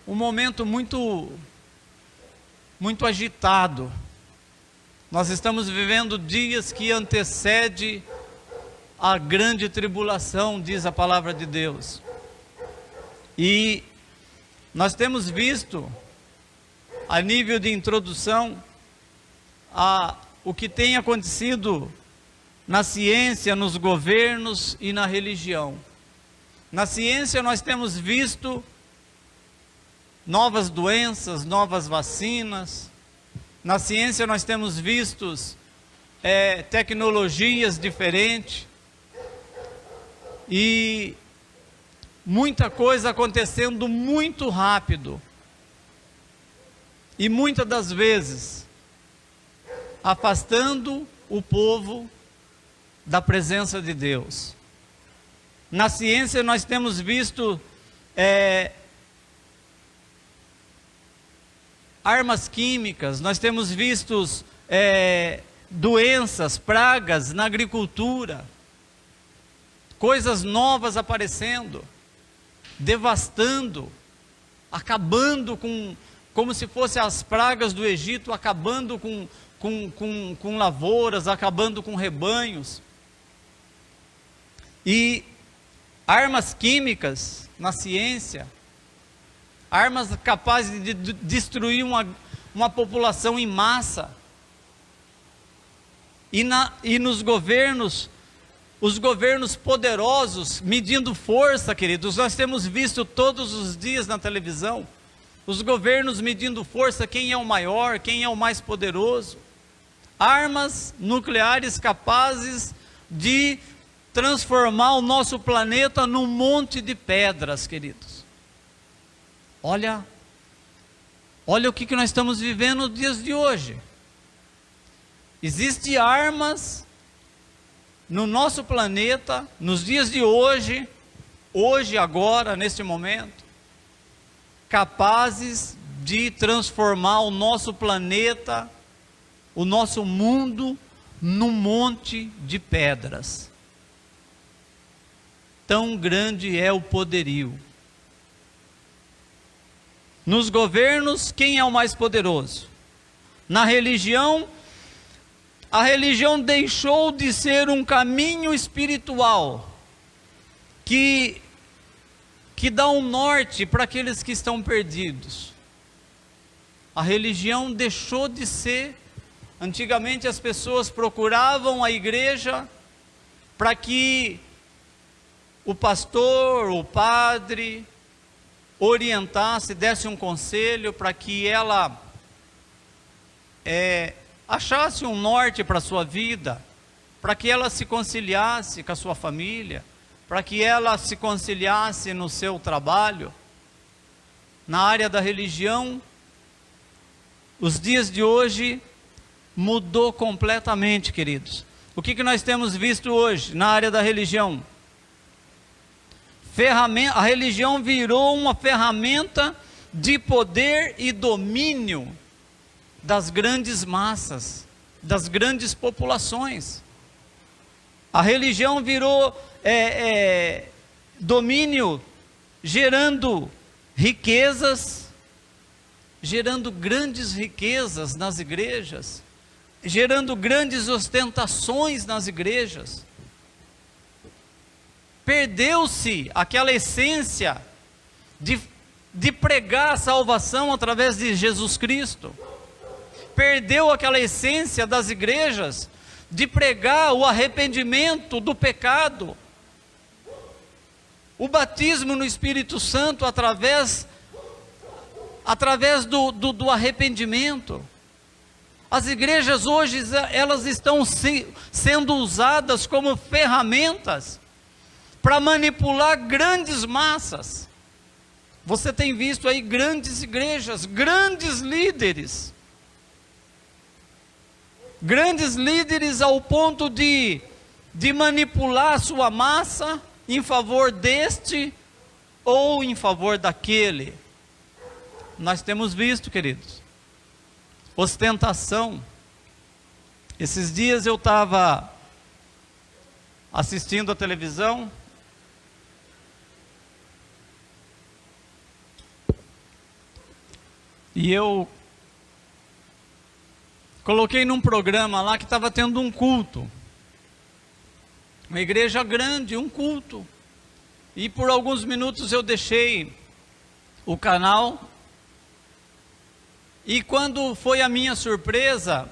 momento muito agitado. Nós estamos vivendo dias que antecedem a grande tribulação, diz a palavra de Deus. E nós temos visto, a nível de introdução, o que tem acontecido na ciência, nos governos e na religião. Na ciência nós temos visto novas doenças, novas vacinas. Na ciência nós temos visto tecnologias diferentes e muita coisa acontecendo muito rápido e muitas das vezes afastando o povo da presença de Deus. Na ciência nós temos visto armas químicas, nós temos visto doenças, pragas na agricultura, coisas novas aparecendo, devastando, acabando com como se fossem as pragas do Egito, acabando com lavouras, acabando com rebanhos. E armas químicas na ciência, armas capazes de destruir uma população em massa. E nos governos, os governos poderosos medindo força, queridos, nós temos visto todos os dias na televisão, os governos medindo força, quem é o maior, quem é o mais poderoso. Armas nucleares capazes de transformar o nosso planeta num monte de pedras, queridos. Olha o que nós estamos vivendo nos dias de hoje. Existem armas no nosso planeta, nos dias de hoje, agora, neste momento, capazes de transformar o nosso planeta, o nosso mundo, num monte de pedras. Tão grande é o poderio. Nos governos, quem é o mais poderoso? Na religião, a religião deixou de ser um caminho espiritual que dá um norte para aqueles que estão perdidos. A religião deixou de ser. Antigamente as pessoas procuravam a igreja para que o pastor, o padre, orientasse, desse um conselho, para que ela achasse um norte para a sua vida, para que ela se conciliasse com a sua família, para que ela se conciliasse no seu trabalho. Na área da religião, os dias de hoje mudou completamente, queridos. O que nós temos visto hoje na área da religião? A religião virou uma ferramenta de poder e domínio das grandes massas, das grandes populações. A religião virou domínio, gerando riquezas, gerando grandes riquezas nas igrejas, gerando grandes ostentações nas igrejas. Perdeu-se aquela essência de pregar a salvação através de Jesus Cristo. Perdeu aquela essência das igrejas de pregar o arrependimento do pecado, o batismo no Espírito Santo através do arrependimento. As igrejas hoje, elas estão sendo usadas como ferramentas para manipular grandes massas. Você tem visto aí grandes igrejas, grandes líderes ao ponto de manipular a sua massa em favor deste ou em favor daquele. Nós temos visto, queridos, ostentação. Esses dias eu estava assistindo a televisão e eu coloquei num programa lá que estava tendo um culto, uma igreja grande, um culto, e por alguns minutos eu deixei o canal, e quando foi a minha surpresa,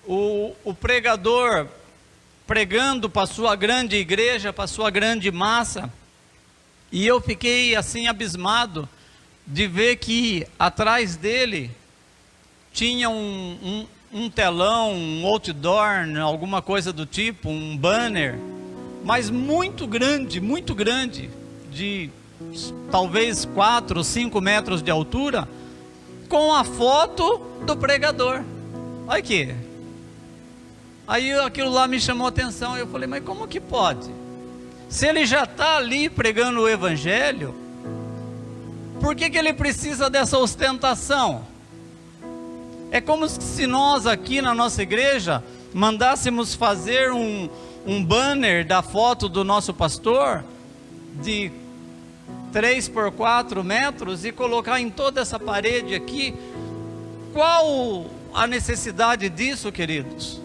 o pregador pregando para a sua grande igreja, para a sua grande massa, e eu fiquei assim abismado de ver que atrás dele tinha um telão, um outdoor, alguma coisa do tipo, um banner, mas muito grande, de talvez 4 ou 5 metros de altura, com a foto do pregador. Olha aqui. Aí aquilo lá me chamou a atenção, eu falei, mas como que pode? Se ele já está ali pregando o evangelho, por que ele precisa dessa ostentação? É como se nós aqui na nossa igreja mandássemos fazer um banner da foto do nosso pastor de 3 por 4 metros e colocar em toda essa parede aqui. Qual a necessidade disso, queridos?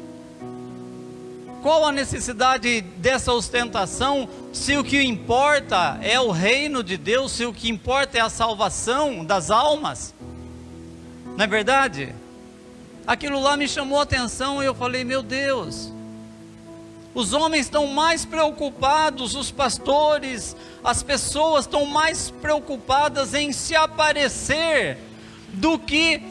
Qual a necessidade dessa ostentação, se o que importa é o reino de Deus, se o que importa é a salvação das almas? Não é verdade? Aquilo lá me chamou a atenção e eu falei, meu Deus, os homens estão mais preocupados, os pastores, as pessoas estão mais preocupadas em se aparecer do que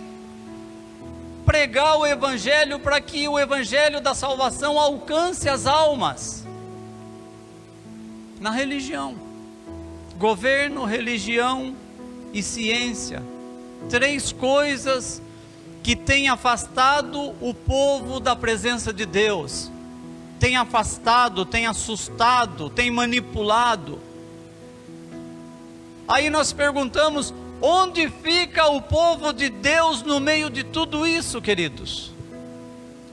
pregar o evangelho para que o evangelho da salvação alcance as almas. Na religião, governo, religião e ciência, 3 coisas que têm afastado o povo da presença de Deus, têm afastado, têm assustado, têm manipulado. Aí nós perguntamos, onde fica o povo de Deus no meio de tudo isso, queridos?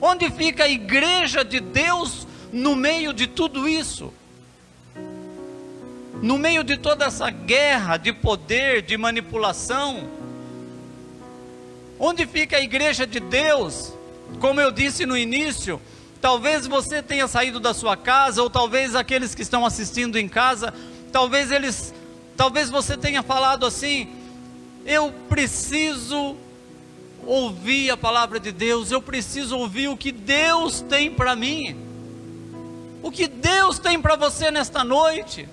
Onde fica a igreja de Deus no meio de tudo isso? No meio de toda essa guerra de poder, de manipulação? Onde fica a igreja de Deus? Como eu disse no início, talvez você tenha saído da sua casa, ou talvez aqueles que estão assistindo em casa, talvez você tenha falado assim, eu preciso ouvir a palavra de Deus, eu preciso ouvir o que Deus tem para mim, o que Deus tem para você nesta noite.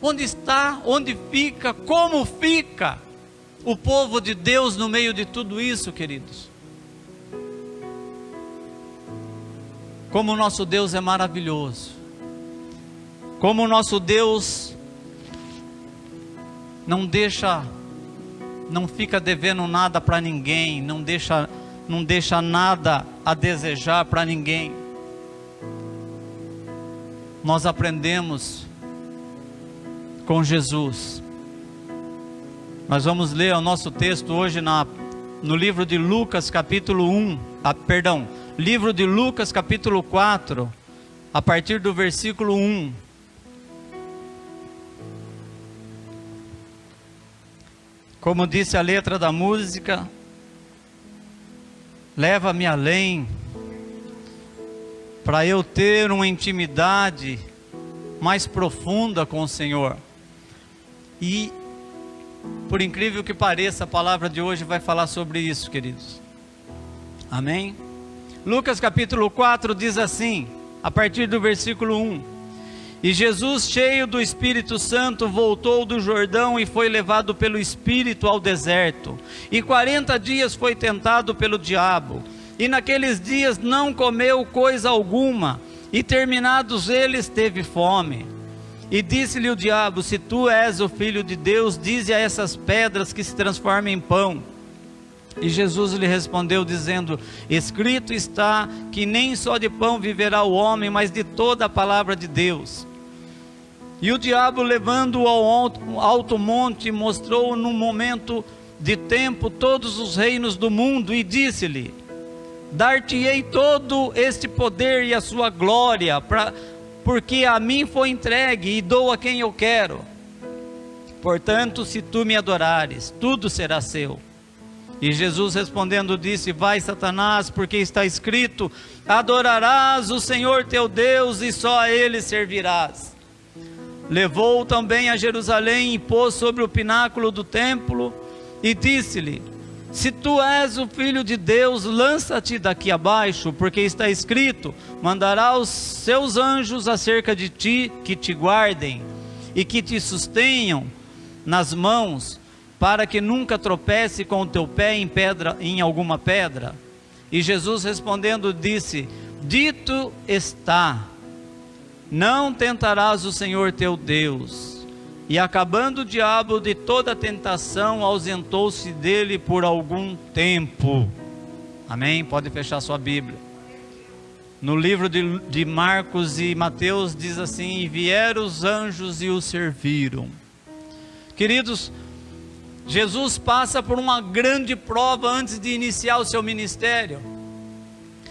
Onde está, onde fica, como fica o povo de Deus no meio de tudo isso, queridos? Como o nosso Deus é maravilhoso, como o nosso Deus não fica devendo nada para ninguém, não deixa nada a desejar para ninguém. Nós aprendemos com Jesus. Nós vamos ler o nosso texto hoje no livro de Lucas capítulo 1, livro de Lucas capítulo 4, a partir do versículo 1. Como disse a letra da música, leva-me além, para eu ter uma intimidade mais profunda com o Senhor. E, por incrível que pareça, a palavra de hoje vai falar sobre isso, queridos. Amém? Lucas capítulo 4 diz assim, a partir do versículo 1. E Jesus, cheio do Espírito Santo, voltou do Jordão e foi levado pelo Espírito ao deserto. E 40 dias foi tentado pelo diabo. E naqueles dias não comeu coisa alguma. E terminados eles, teve fome. E disse-lhe o diabo, se tu és o Filho de Deus, dize a essas pedras que se transformem em pão. E Jesus lhe respondeu dizendo, escrito está que nem só de pão viverá o homem, mas de toda a palavra de Deus. E o diabo, levando-o ao alto monte, mostrou num momento de tempo todos os reinos do mundo e disse-lhe, dar-te-ei todo este poder e a sua glória, porque a mim foi entregue e dou a quem eu quero. Portanto, se tu me adorares, tudo será seu. E Jesus respondendo disse, vai Satanás, porque está escrito, adorarás o Senhor teu Deus e só a Ele servirás. Levou-o também a Jerusalém e pôs sobre o pináculo do templo e disse-lhe, se tu és o Filho de Deus, lança-te daqui abaixo, porque está escrito, mandará os seus anjos acerca de ti, que te guardem e que te sustenham nas mãos, para que nunca tropece com o teu pé em alguma pedra. E Jesus respondendo disse, dito está, não tentarás o Senhor teu Deus. E acabando o diabo de toda a tentação, ausentou-se dele por algum tempo. Amém? Pode fechar sua Bíblia. No livro de Marcos e Mateus diz assim, e vieram os anjos e o serviram. Queridos, Jesus passa por uma grande prova antes de iniciar o seu ministério.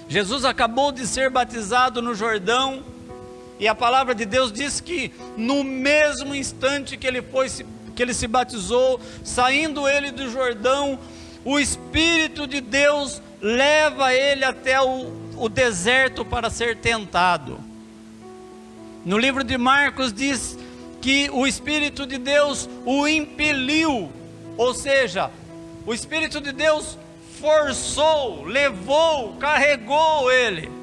Jesus acabou de ser batizado no Jordão, E a palavra de Deus diz que no mesmo instante que ele se batizou, saindo ele do Jordão, o Espírito de Deus leva ele até o deserto para ser tentado. No livro de Marcos diz que o Espírito de Deus o impeliu, ou seja, o Espírito de Deus forçou, levou, carregou ele.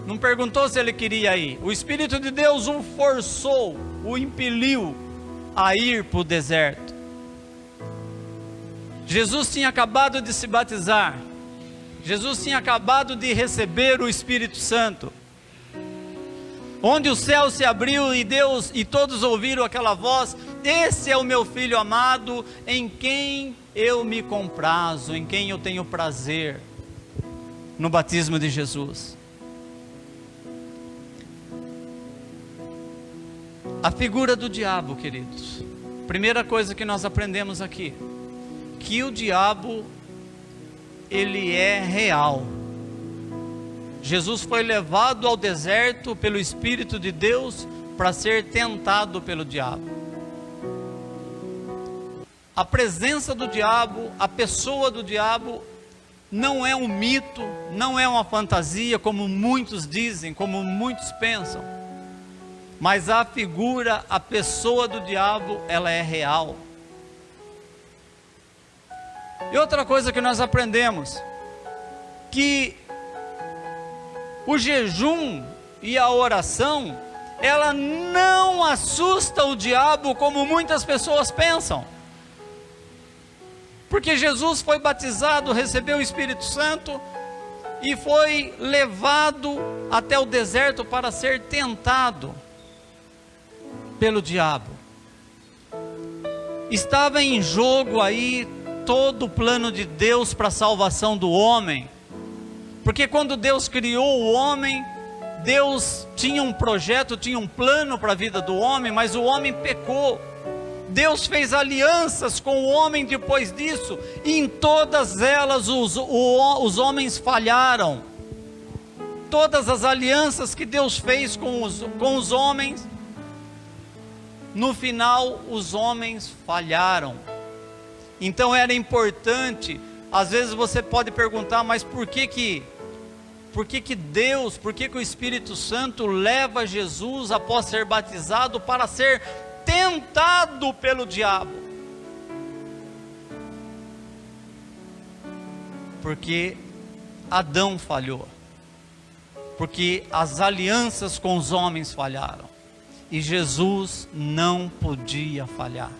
Não perguntou se ele queria ir. O Espírito de Deus o forçou, o impeliu a ir para o deserto. Jesus tinha acabado de se batizar. Jesus tinha acabado de receber o Espírito Santo. Onde o céu se abriu e todos ouviram aquela voz: esse é o meu filho amado, em quem eu me comprazo, em quem eu tenho prazer. No batismo de Jesus. A figura do diabo, queridos. Primeira coisa que nós aprendemos aqui, que o diabo, ele é real. Jesus foi levado ao deserto pelo Espírito de Deus para ser tentado pelo diabo. A presença do diabo, a pessoa do diabo, não é um mito, não é uma fantasia, como muitos dizem, como muitos pensam. Mas a figura, a pessoa do diabo, ela é real. E outra coisa que nós aprendemos, que o jejum e a oração, ela não assusta o diabo como muitas pessoas pensam. Porque Jesus foi batizado, recebeu o Espírito Santo e foi levado até o deserto para ser tentado pelo diabo. Estava em jogo aí todo o plano de Deus para a salvação do homem. Porque quando Deus criou o homem, Deus tinha um projeto, tinha um plano para a vida do homem, mas o homem pecou. Deus fez alianças com o homem depois disso, e em todas elas os homens falharam. Todas as alianças que Deus fez com os homens, no final os homens falharam. Então era importante. Às vezes você pode perguntar, mas por que Deus, por que o Espírito Santo leva Jesus após ser batizado para ser tentado pelo diabo? Porque Adão falhou, porque as alianças com os homens falharam, e Jesus não podia falhar.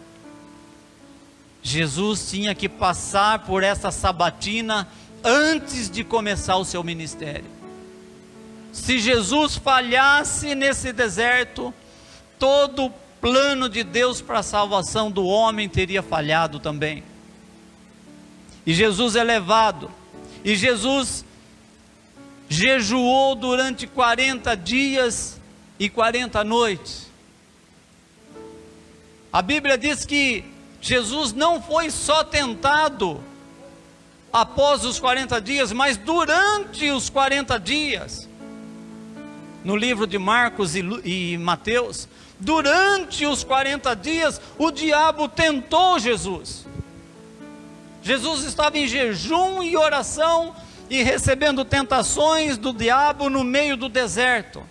Jesus tinha que passar por essa sabatina antes de começar o seu ministério. Se Jesus falhasse nesse deserto, todo o plano de Deus para a salvação do homem teria falhado também. E Jesus é levado, e Jesus jejuou durante 40 dias e 40 noites. A Bíblia diz que Jesus não foi só tentado após os 40 dias, mas durante os 40 dias. No livro de Marcos e Mateus, durante os 40 dias, o diabo tentou Jesus. Jesus estava em jejum e oração e recebendo tentações do diabo no meio do deserto.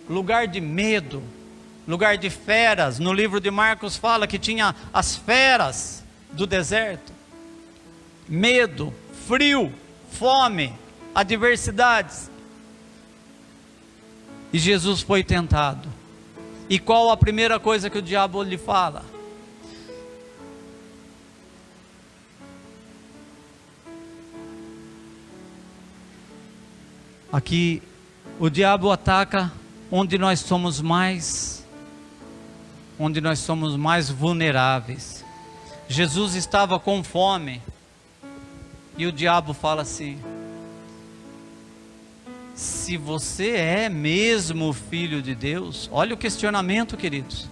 Lugar de medo, lugar de feras. No livro de Marcos fala que tinha as feras do deserto. Medo, frio, fome, adversidades. E Jesus foi tentado. E qual a primeira coisa que o diabo lhe fala? Aqui o diabo ataca onde nós somos mais vulneráveis. Jesus estava com fome e o diabo fala assim: se você é mesmo filho de Deus, olha o questionamento, queridos.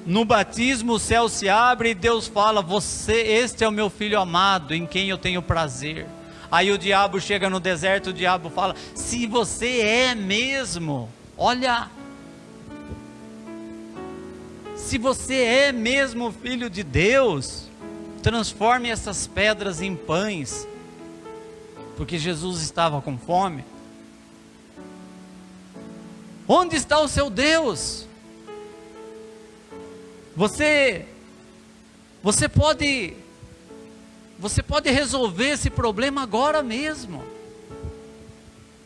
No batismo o céu se abre e Deus fala: este é o meu filho amado, em quem eu tenho prazer. Aí o diabo chega no deserto, o diabo fala: se você é mesmo, olha, se você é mesmo filho de Deus, transforme essas pedras em pães, porque Jesus estava com fome. Onde está o seu Deus? Você pode resolver esse problema agora mesmo.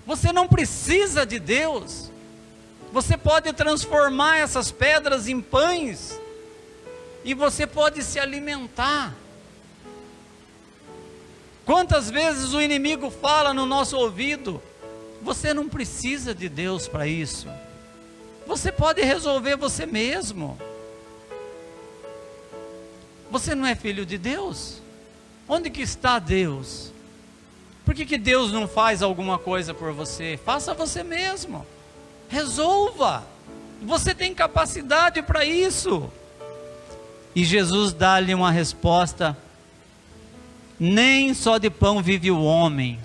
Você não precisa de Deus. Você pode transformar essas pedras em pães, e você pode se alimentar. Quantas vezes o inimigo fala no nosso ouvido: você não precisa de Deus para isso. Você pode resolver você mesmo. Você não é filho de Deus? Onde que está Deus? Por que Deus não faz alguma coisa por você? Faça você mesmo. Resolva. Você tem capacidade para isso. E Jesus dá-lhe uma resposta: nem só de pão vive o homem,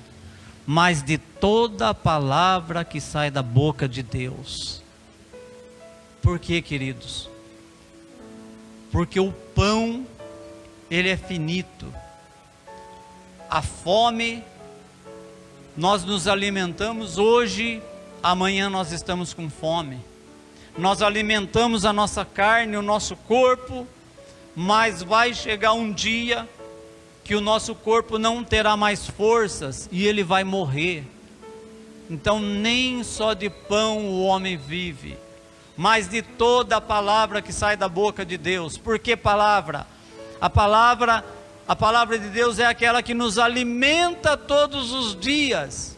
mas de toda a palavra que sai da boca de Deus. Por quê, queridos? Porque o pão, ele é finito. A fome, nós nos alimentamos hoje, amanhã nós estamos com fome. Nós alimentamos a nossa carne, o nosso corpo, mas vai chegar um dia que o nosso corpo não terá mais forças e ele vai morrer. Então nem só de pão o homem vive, mas de toda a palavra que sai da boca de Deus. Por que palavra? A palavra de Deus é aquela que nos alimenta todos os dias.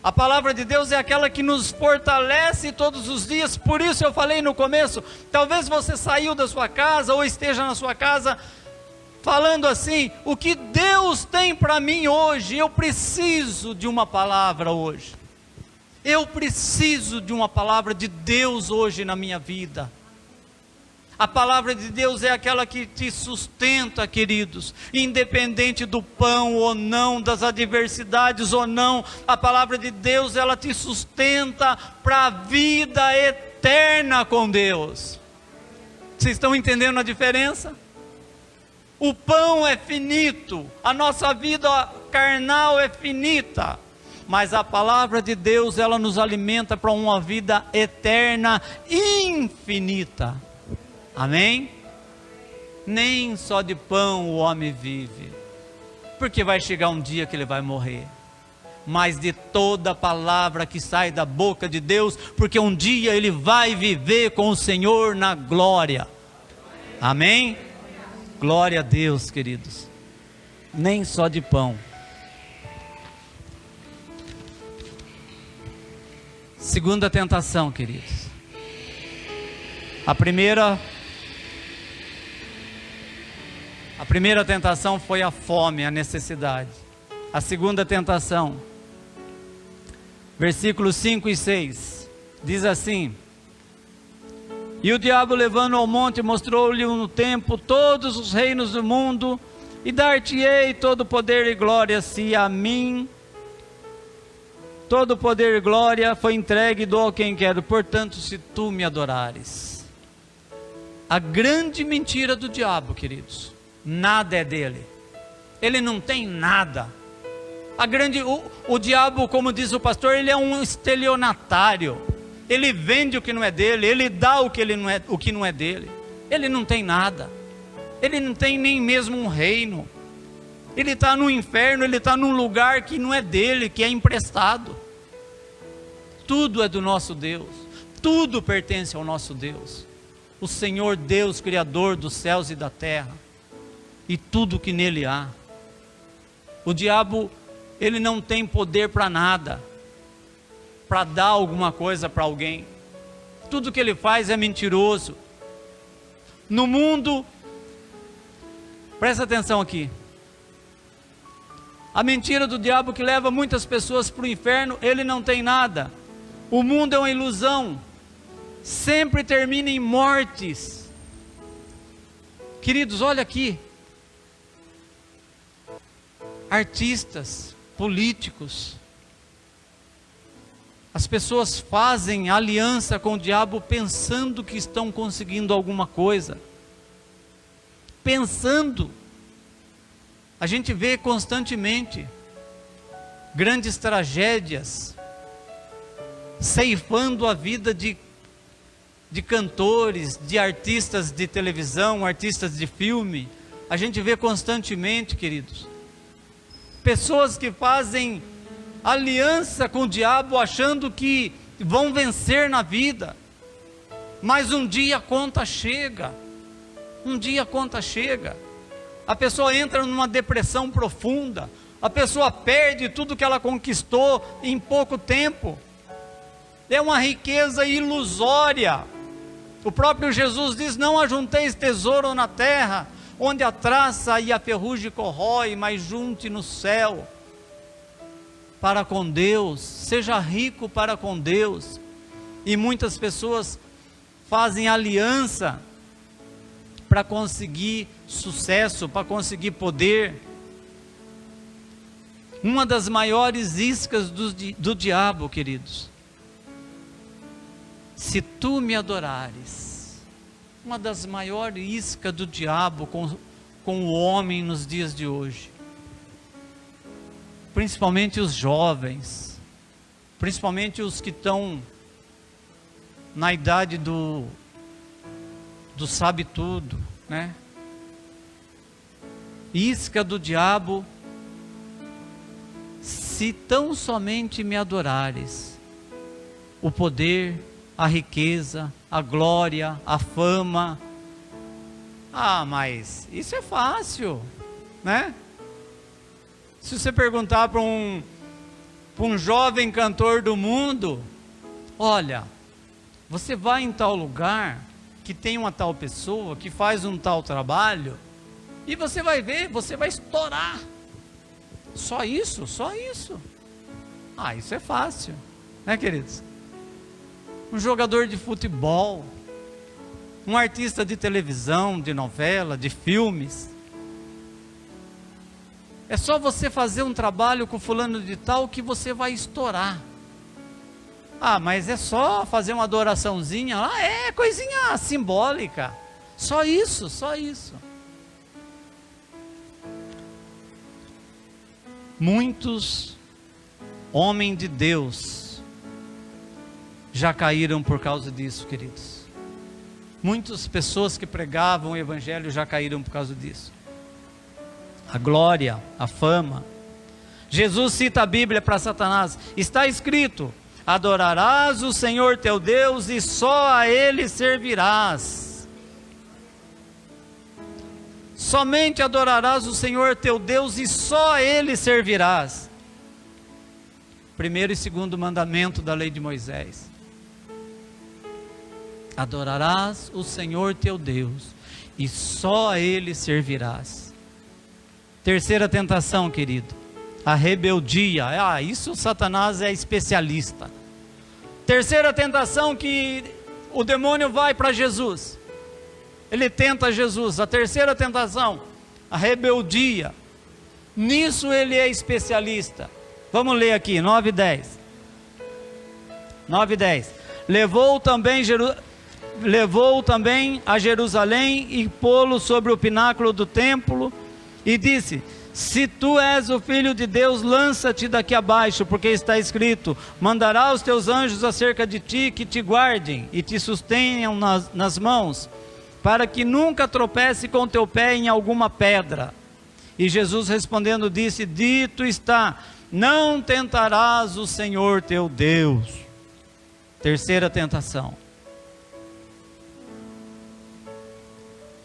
A palavra de Deus é aquela que nos fortalece todos os dias. Por isso eu falei no começo, talvez você saiu da sua casa ou esteja na sua casa falando assim: o que Deus tem para mim hoje? Eu preciso de uma palavra hoje. Eu preciso de uma palavra de Deus hoje na minha vida. A palavra de Deus é aquela que te sustenta, queridos, independente do pão ou não, das adversidades ou não. A palavra de Deus, ela te sustenta para a vida eterna com Deus. Vocês estão entendendo a diferença? O pão é finito, a nossa vida carnal é finita, mas a palavra de Deus, ela nos alimenta para uma vida eterna, infinita. Amém? Nem só de pão o homem vive, porque vai chegar um dia que ele vai morrer, mas de toda palavra que sai da boca de Deus, porque um dia ele vai viver com o Senhor na glória. Amém? Glória a Deus, queridos. Nem só de pão. Segunda tentação, queridos. A primeira tentação foi a fome, a necessidade. A segunda tentação, versículos 5 e 6, diz assim: e o diabo, levando ao monte, mostrou-lhe no tempo todos os reinos do mundo, e dar-te-ei todo poder e glória, se a mim todo poder e glória foi entregue, e dou a quem quero, portanto, se tu me adorares. A grande mentira do diabo, queridos: nada é dele, ele não tem nada. O diabo, como diz o pastor, ele é um estelionatário. Ele vende o que não é dele, ele dá o que não é dele. Ele não tem nada, ele não tem nem mesmo um reino. Ele está no inferno, ele está num lugar que não é dele, que é emprestado. Tudo é do nosso Deus, tudo pertence ao nosso Deus, o Senhor Deus, Criador dos céus e da terra, e tudo que nele há. O diabo, ele não tem poder para nada, para dar alguma coisa para alguém. Tudo que ele faz é mentiroso. No mundo, presta atenção aqui, a mentira do diabo que leva muitas pessoas para o inferno: ele não tem nada. O mundo é uma ilusão, sempre termina em mortes. Queridos, olha aqui, artistas, políticos. As pessoas fazem aliança com o diabo pensando que estão conseguindo alguma coisa. Pensando. A gente vê constantemente grandes tragédias ceifando a vida de cantores, de artistas de televisão, artistas de filme. A gente vê constantemente, queridos, pessoas que fazem aliança com o diabo achando que vão vencer na vida, mas um dia a conta chega, a pessoa entra numa depressão profunda, a pessoa perde tudo que ela conquistou em pouco tempo, é uma riqueza ilusória. O próprio Jesus diz: não ajunteis tesouro na terra, onde a traça e a ferrugem corrói, mas junte no céu, para com Deus, seja rico para com Deus. E muitas pessoas fazem aliança para conseguir sucesso, para conseguir poder. Uma das maiores iscas do diabo, queridos, se tu me adorares, uma das maiores iscas do diabo com o homem nos dias de hoje, principalmente os jovens, principalmente os que estão na idade do sabe tudo, né? Isca do diabo: se tão somente me adorares, o poder, a riqueza, a glória, a fama. Ah, mas isso é fácil, né? Se você perguntar para um jovem cantor do mundo: olha, você vai em tal lugar, que tem uma tal pessoa, que faz um tal trabalho, e você vai ver, você vai estourar. Só isso, só isso. Ah, isso é fácil, né, queridos? Um jogador de futebol, um artista de televisão, de novela, de filmes. É só você fazer um trabalho com fulano de tal que você vai estourar. Ah, mas é só fazer uma adoraçãozinha lá, é coisinha simbólica. Só isso, só isso. Muitos homens de Deus já caíram por causa disso, queridos. Muitas pessoas que pregavam o evangelho já caíram por causa disso. A glória, a fama. Jesus cita a Bíblia para Satanás: está escrito: adorarás o Senhor teu Deus e só a Ele servirás. Somente adorarás o Senhor teu Deus e só a Ele servirás. Primeiro e segundo mandamento da lei de Moisés. Adorarás o Senhor teu Deus e só a Ele servirás. Terceira tentação, querido: a rebeldia. Ah, isso Satanás é especialista. Terceira tentação que o demônio vai para Jesus. Ele tenta Jesus. A terceira tentação, a rebeldia. Nisso ele é especialista. Vamos ler aqui, 9 e 10. 9 e 10. Levou também a Jerusalém e pô-lo sobre o pináculo do templo e disse: se tu és o Filho de Deus, lança-te daqui abaixo, porque está escrito: mandará os teus anjos acerca de ti, que te guardem e te sustenham nas mãos, para que nunca tropece com teu pé em alguma pedra. E Jesus respondendo disse: dito está, não tentarás o Senhor teu Deus. Terceira tentação.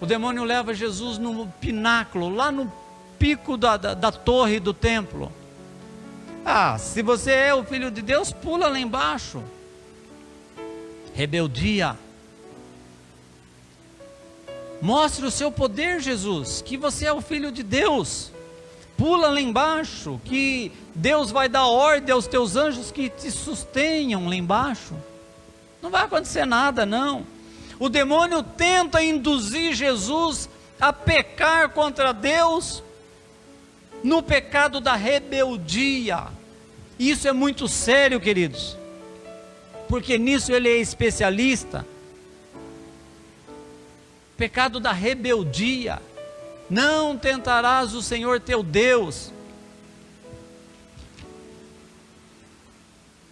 O demônio leva Jesus no pináculo, lá no pico da torre do templo. Ah, se você é o Filho de Deus, pula lá embaixo. Rebeldia. Mostre o seu poder, Jesus, que você é o Filho de Deus. Pula lá embaixo, que Deus vai dar ordem aos teus anjos que te sustenham lá embaixo. Não vai acontecer nada, não. O demônio tenta induzir Jesus a pecar contra Deus, no pecado da rebeldia. Isso é muito sério, queridos, porque nisso ele é especialista. Pecado da rebeldia. Não tentarás o Senhor teu Deus.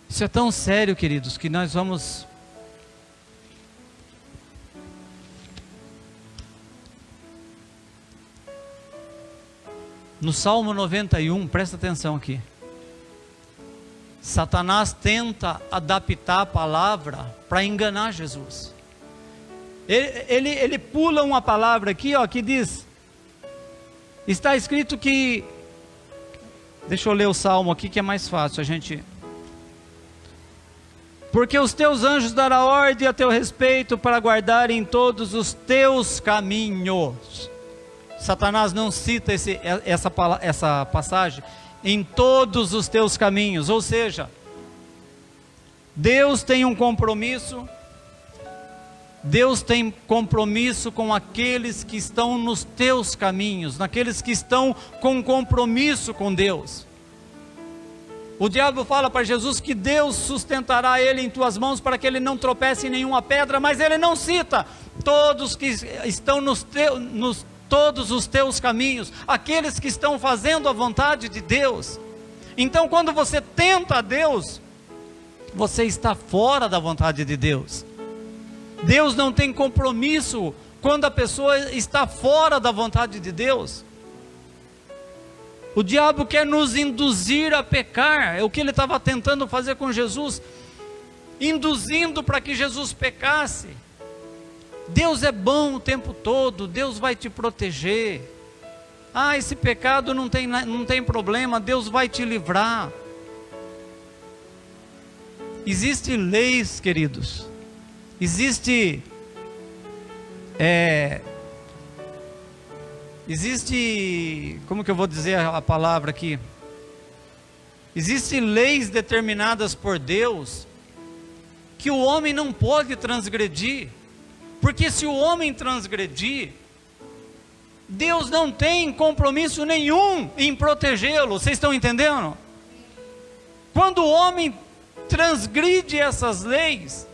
Isso é tão sério, queridos, que nós vamos... No Salmo 91, presta atenção aqui. Satanás tenta adaptar a palavra para enganar Jesus. Ele pula uma palavra aqui, ó, que diz... Está escrito que... Deixa eu ler o Salmo aqui que é mais fácil a gente... Porque os teus anjos darão ordem a teu respeito para guardarem todos os teus caminhos. Satanás não cita essa passagem. Em todos os teus caminhos. Ou seja, Deus tem um compromisso. Deus tem compromisso com aqueles que estão nos teus caminhos, naqueles que estão com compromisso com Deus. O diabo fala para Jesus que Deus sustentará ele em tuas mãos para que ele não tropece em nenhuma pedra, mas ele não cita todos que estão todos os teus caminhos, aqueles que estão fazendo a vontade de Deus. Então, quando você tenta a Deus, você está fora da vontade de Deus. Deus não tem compromisso quando a pessoa está fora da vontade de Deus. O diabo quer nos induzir a pecar, é o que ele estava tentando fazer com Jesus, induzindo para que Jesus pecasse. Deus é bom o tempo todo, Deus vai te proteger. Ah, esse pecado não tem problema, Deus vai te livrar. Existem leis, queridos, existe, como que eu vou dizer a palavra aqui? Existem leis determinadas por Deus, que o homem não pode transgredir, porque se o homem transgredir, Deus não tem compromisso nenhum em protegê-lo. Vocês estão entendendo? Quando o homem transgride essas leis,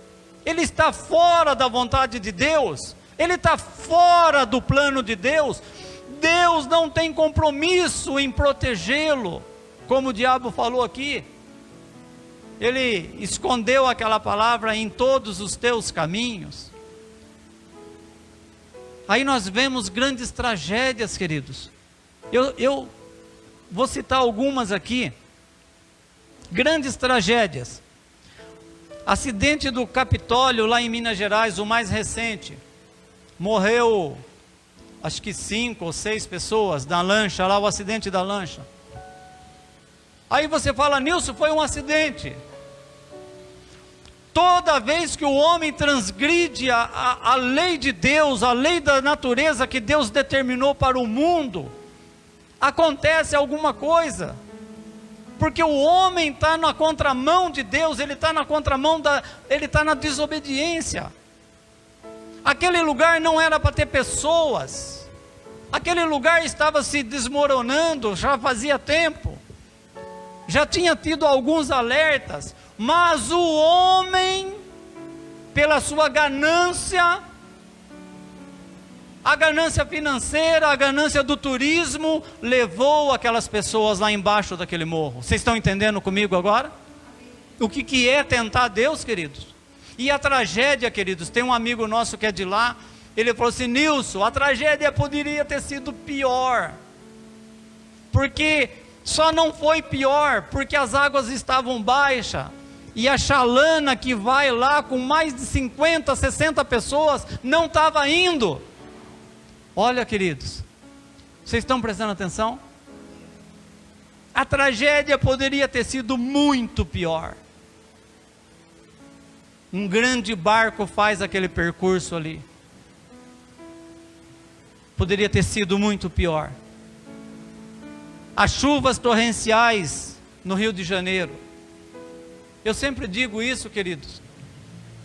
ele está fora da vontade de Deus, ele está fora do plano de Deus. Deus não tem compromisso em protegê-lo, como o diabo falou aqui. Ele escondeu aquela palavra em todos os teus caminhos. Aí nós vemos grandes tragédias, queridos. Eu vou citar algumas aqui. Grandes tragédias. Acidente do Capitólio lá em Minas Gerais, o mais recente. Morreu, acho que 5 ou 6 pessoas na lancha, lá o acidente da lancha. Aí você fala, Nilson, foi um acidente. Toda vez que o homem transgride a lei de Deus, a lei da natureza que Deus determinou para o mundo, acontece alguma coisa. Porque o homem está na contramão de Deus, ele está na contramão ele está na desobediência. Aquele lugar não era para ter pessoas, aquele lugar estava se desmoronando, já fazia tempo, já tinha tido alguns alertas, mas o homem, pela sua ganância, a ganância financeira, a ganância do turismo, levou aquelas pessoas lá embaixo daquele morro. Vocês estão entendendo comigo agora? O que é tentar Deus, queridos? E a tragédia, queridos, tem um amigo nosso que é de lá, ele falou assim, Nilson, a tragédia poderia ter sido pior, porque só não foi pior, porque as águas estavam baixas, e a chalana que vai lá com mais de 50, 60 pessoas, não estava indo. Olha, queridos, vocês estão prestando atenção? A tragédia poderia ter sido muito pior. Um grande barco faz aquele percurso ali. Poderia ter sido muito pior. As chuvas torrenciais no Rio de Janeiro. Eu sempre digo isso, queridos.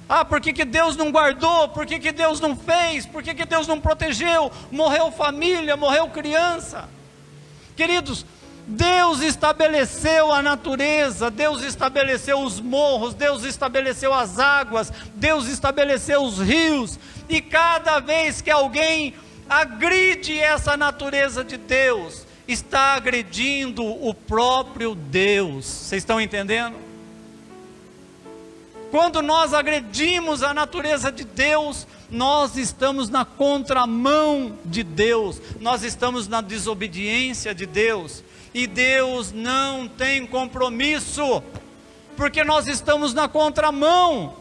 Ah, por que Deus não guardou? Por que Deus não fez? Por que Deus não protegeu? Morreu família, morreu criança. Queridos, Deus estabeleceu a natureza, Deus estabeleceu os morros, Deus estabeleceu as águas, Deus estabeleceu os rios, e cada vez que alguém agride essa natureza de Deus, está agredindo o próprio Deus. Vocês estão entendendo? Quando nós agredimos a natureza de Deus, nós estamos na contramão de Deus, nós estamos na desobediência de Deus, e Deus não tem compromisso, porque nós estamos na contramão.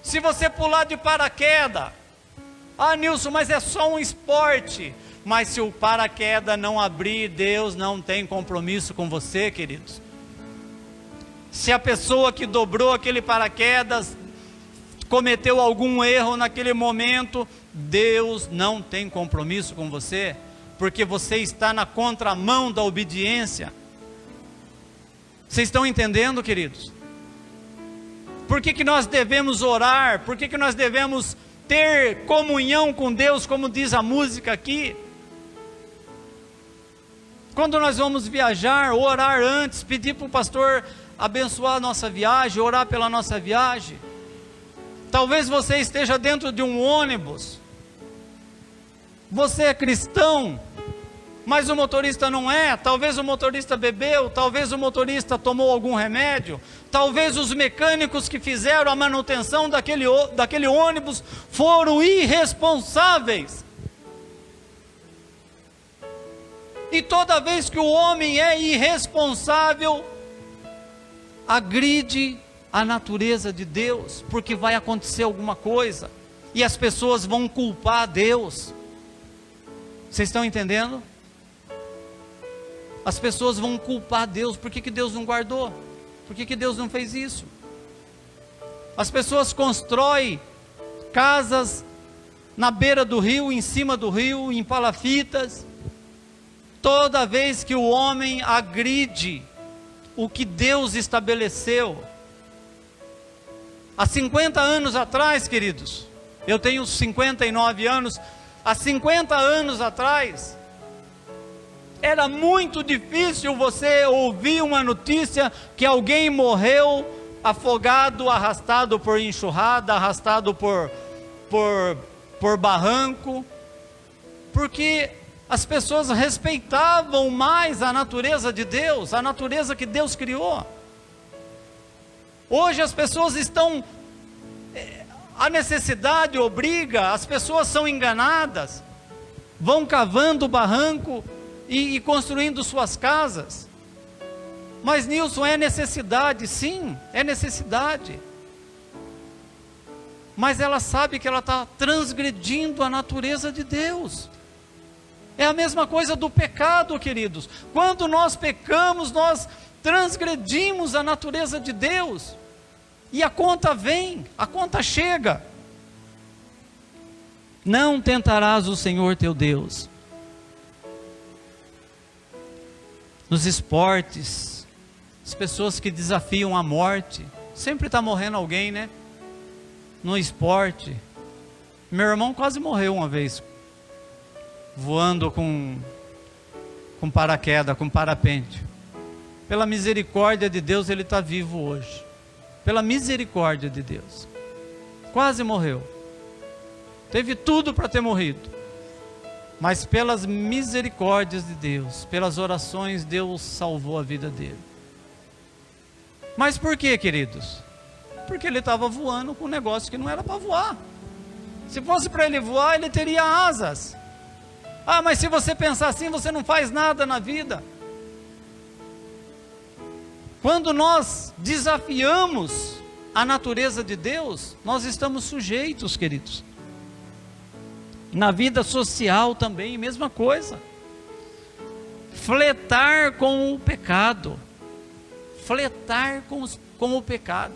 Se você pular de paraquedas, Nilson, mas é só um esporte. Mas se o paraquedas não abrir, Deus não tem compromisso com você, queridos. Se a pessoa que dobrou aquele paraquedas cometeu algum erro naquele momento, Deus não tem compromisso com você, porque você está na contramão da obediência. Vocês estão entendendo, queridos? Por que nós devemos orar? Por que nós devemos ter comunhão com Deus, como diz a música aqui? Quando nós vamos viajar, orar antes, pedir para o pastor abençoar a nossa viagem, orar pela nossa viagem. Talvez você esteja dentro de um ônibus, você é cristão, mas o motorista não é. Talvez o motorista bebeu, talvez o motorista tomou algum remédio, talvez os mecânicos que fizeram a manutenção daquele ônibus foram irresponsáveis. E toda vez que o homem é irresponsável, agride a natureza de Deus, porque vai acontecer alguma coisa, e as pessoas vão culpar a Deus. Vocês estão entendendo? As pessoas vão culpar a Deus. Por que Deus não guardou? Por que Deus não fez isso? As pessoas constroem casas na beira do rio, em cima do rio, em palafitas. Toda vez que o homem agride o que Deus estabeleceu. Há 50 anos atrás, queridos, eu tenho 59 anos, há 50 anos atrás, era muito difícil você ouvir uma notícia que alguém morreu afogado, arrastado por enxurrada, arrastado por barranco, porque as pessoas respeitavam mais a natureza de Deus, a natureza que Deus criou. Hoje as pessoas estão, a necessidade obriga, as pessoas são enganadas, vão cavando barranco e construindo suas casas. Mas Nilson, é necessidade? Sim, é necessidade. Mas ela sabe que ela está transgredindo a natureza de Deus. É a mesma coisa do pecado, queridos. Quando nós pecamos, nós transgredimos a natureza de Deus. E a conta vem, a conta chega. Não tentarás o Senhor teu Deus. Nos esportes, as pessoas que desafiam a morte, sempre está morrendo alguém, né? No esporte. Meu irmão quase morreu uma vez, voando com paraquedas, com parapente. Pela misericórdia de Deus, ele está vivo hoje. Pela misericórdia de Deus. Quase morreu. Teve tudo para ter morrido. Mas pelas misericórdias de Deus, pelas orações, Deus salvou a vida dele. Mas por quê, queridos? Porque ele estava voando com um negócio que não era para voar. Se fosse para ele voar, ele teria asas. Mas se você pensar assim, você não faz nada na vida. Quando nós desafiamos a natureza de Deus, nós estamos sujeitos, queridos. Na vida social também, mesma coisa. Fletar com o pecado. Fletar com o pecado.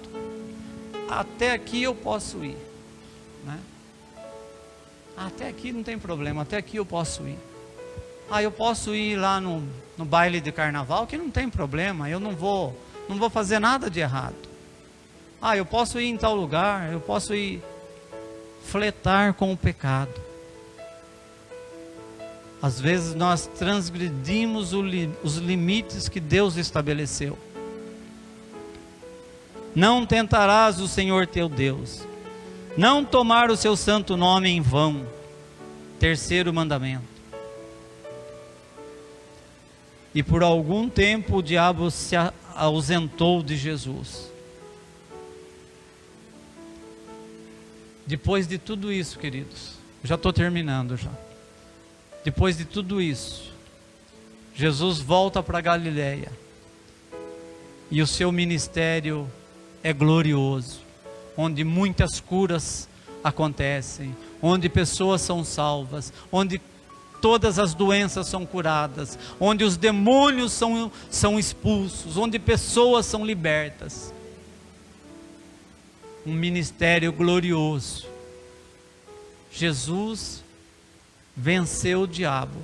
Até aqui eu posso ir, né? Até aqui não tem problema, até aqui eu posso ir. Eu posso ir lá no baile de carnaval, que não tem problema, eu não vou fazer nada de errado. Eu posso ir em tal lugar, eu posso ir. Fletar com o pecado. Às vezes nós transgredimos os limites que Deus estabeleceu. Não tentarás o Senhor teu Deus. Não tomar o seu santo nome em vão. Terceiro mandamento. E por algum tempo o diabo se ausentou de Jesus. Depois de tudo isso, queridos, já estou terminando já. Depois de tudo isso, Jesus volta para Galileia. E o seu ministério é glorioso, onde muitas curas acontecem, onde pessoas são salvas, onde todas as doenças são curadas, onde os demônios são expulsos, onde pessoas são libertas. Um ministério glorioso. Jesus venceu o diabo.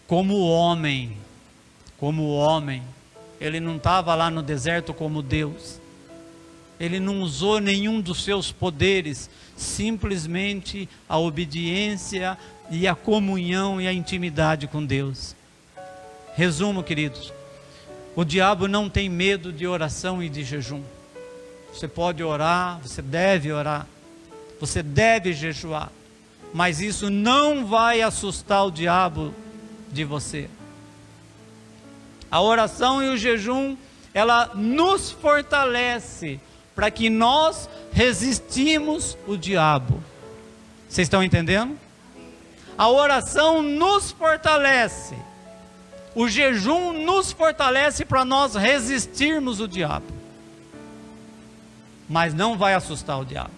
Como homem, ele não estava lá no deserto como Deus. Ele não usou nenhum dos seus poderes, simplesmente a obediência e a comunhão e a intimidade com Deus. Resumo, queridos, o diabo não tem medo de oração e de jejum. Você pode orar, você deve orar, você deve jejuar, mas isso não vai assustar o diabo de você. A oração e o jejum, ela nos fortalece para que nós resistimos o diabo. Vocês estão entendendo? A oração nos fortalece. O jejum nos fortalece para nós resistirmos o diabo. Mas não vai assustar o diabo.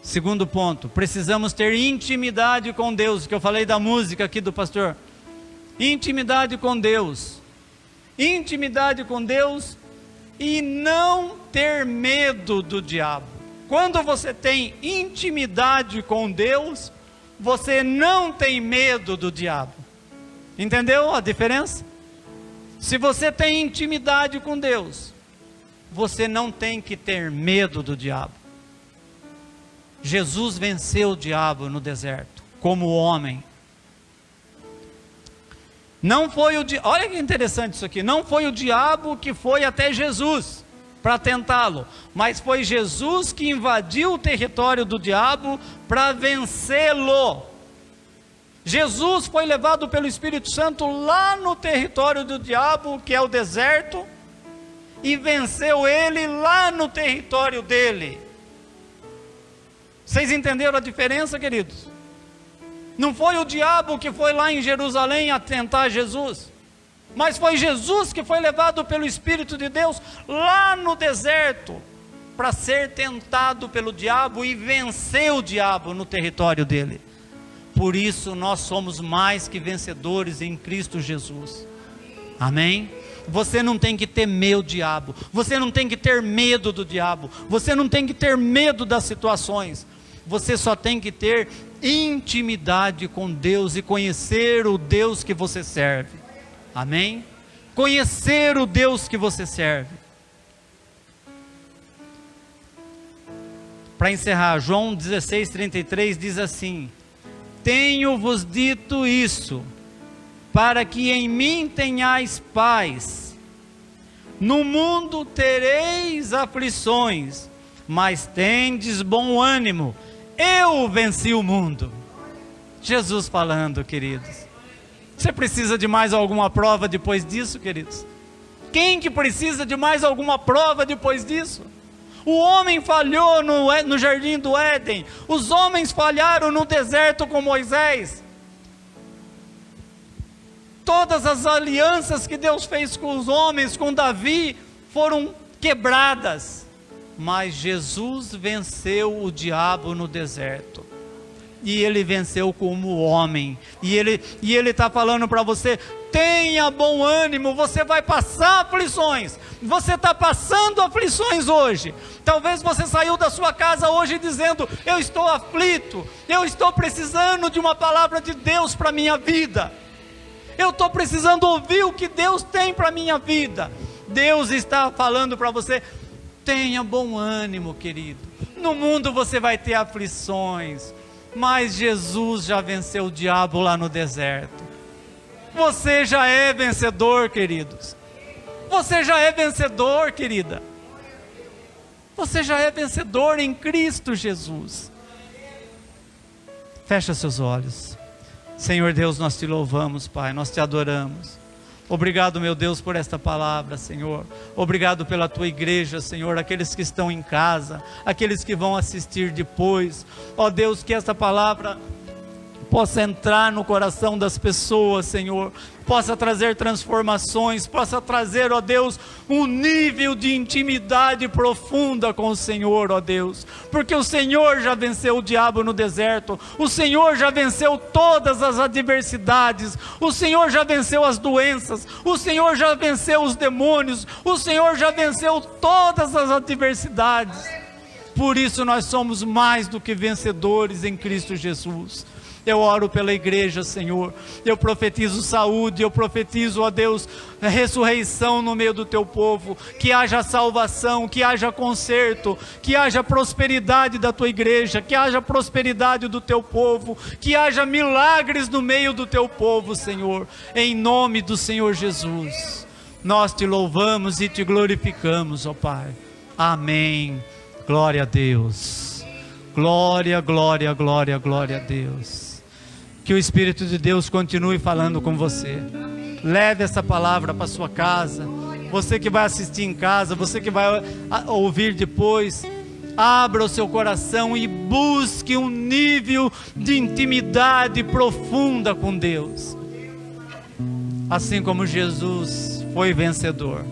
Segundo ponto, precisamos ter intimidade com Deus, que eu falei da música aqui do pastor. Intimidade com Deus. Intimidade com Deus e não ter medo do diabo. Quando você tem intimidade com Deus, você não tem medo do diabo. Entendeu a diferença? Se você tem intimidade com Deus, você não tem que ter medo do diabo. Jesus venceu o diabo no deserto, como homem. Não foi olha que interessante isso aqui, não foi o diabo que foi até Jesus para tentá-lo, mas foi Jesus que invadiu o território do diabo para vencê-lo. Jesus foi levado pelo Espírito Santo lá no território do diabo, que é o deserto, e venceu ele lá no território dele. Vocês entenderam a diferença, queridos? Não foi o diabo que foi lá em Jerusalém a tentar Jesus, mas foi Jesus que foi levado pelo Espírito de Deus lá no deserto para ser tentado pelo diabo e vencer o diabo no território dele. Por isso nós somos mais que vencedores em Cristo Jesus. Amém? Você não tem que temer o diabo, você não tem que ter medo do diabo, você não tem que ter medo das situações. Você só tem que ter intimidade com Deus e conhecer o Deus que você serve. Amém? Conhecer o Deus que você serve. Para encerrar, João 16:33 diz assim: tenho-vos dito isso, para que em mim tenhais paz. No mundo tereis aflições, mas tendes bom ânimo. Eu venci o mundo. Jesus falando, queridos. Você precisa de mais alguma prova depois disso, queridos? Quem que precisa de mais alguma prova depois disso? O homem falhou no jardim do Éden. Os homens falharam no deserto com Moisés. Todas as alianças que Deus fez com os homens, com Davi, foram quebradas. Mas Jesus venceu o diabo no deserto. E ele venceu como homem. E ele está falando para você: tenha bom ânimo, você vai passar aflições. Você está passando aflições hoje. Talvez você saiu da sua casa hoje dizendo: eu estou aflito, eu estou precisando de uma palavra de Deus para a minha vida. Eu estou precisando ouvir o que Deus tem para a minha vida. Deus está falando para você: Tenha bom ânimo, querido. No mundo você vai ter aflições, mas Jesus já venceu o diabo lá no deserto. Você já é vencedor, queridos. Você já é vencedor, querida. Você já é vencedor em Cristo Jesus. Fecha seus olhos. Senhor Deus, nós te louvamos, Pai, nós te adoramos. Obrigado, meu Deus, por esta palavra, Senhor. Obrigado pela tua igreja, Senhor, aqueles que estão em casa, aqueles que vão assistir depois. Ó Deus, que esta palavra possa entrar no coração das pessoas, Senhor, possa trazer transformações, possa trazer, ó Deus, um nível de intimidade profunda com o Senhor, ó Deus, porque o Senhor já venceu o diabo no deserto, o Senhor já venceu todas as adversidades, o Senhor já venceu as doenças, o Senhor já venceu os demônios, o Senhor já venceu todas as adversidades. Por isso nós somos mais do que vencedores em Cristo Jesus. Eu oro pela igreja, Senhor, eu profetizo saúde, eu profetizo, ó Deus, ressurreição no meio do teu povo, que haja salvação, que haja conserto, que haja prosperidade da tua igreja, que haja prosperidade do teu povo, que haja milagres no meio do teu povo, Senhor, em nome do Senhor Jesus. Nós te louvamos e te glorificamos, ó Pai. Amém. Glória a Deus. Glória, glória, glória, glória a Deus. Que o Espírito de Deus continue falando com você. Leve essa palavra para sua casa. Você que vai assistir em casa, você que vai ouvir depois, abra o seu coração e busque um nível de intimidade profunda com Deus. Assim como Jesus foi vencedor.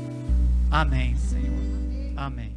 Amém, Senhor. Amém.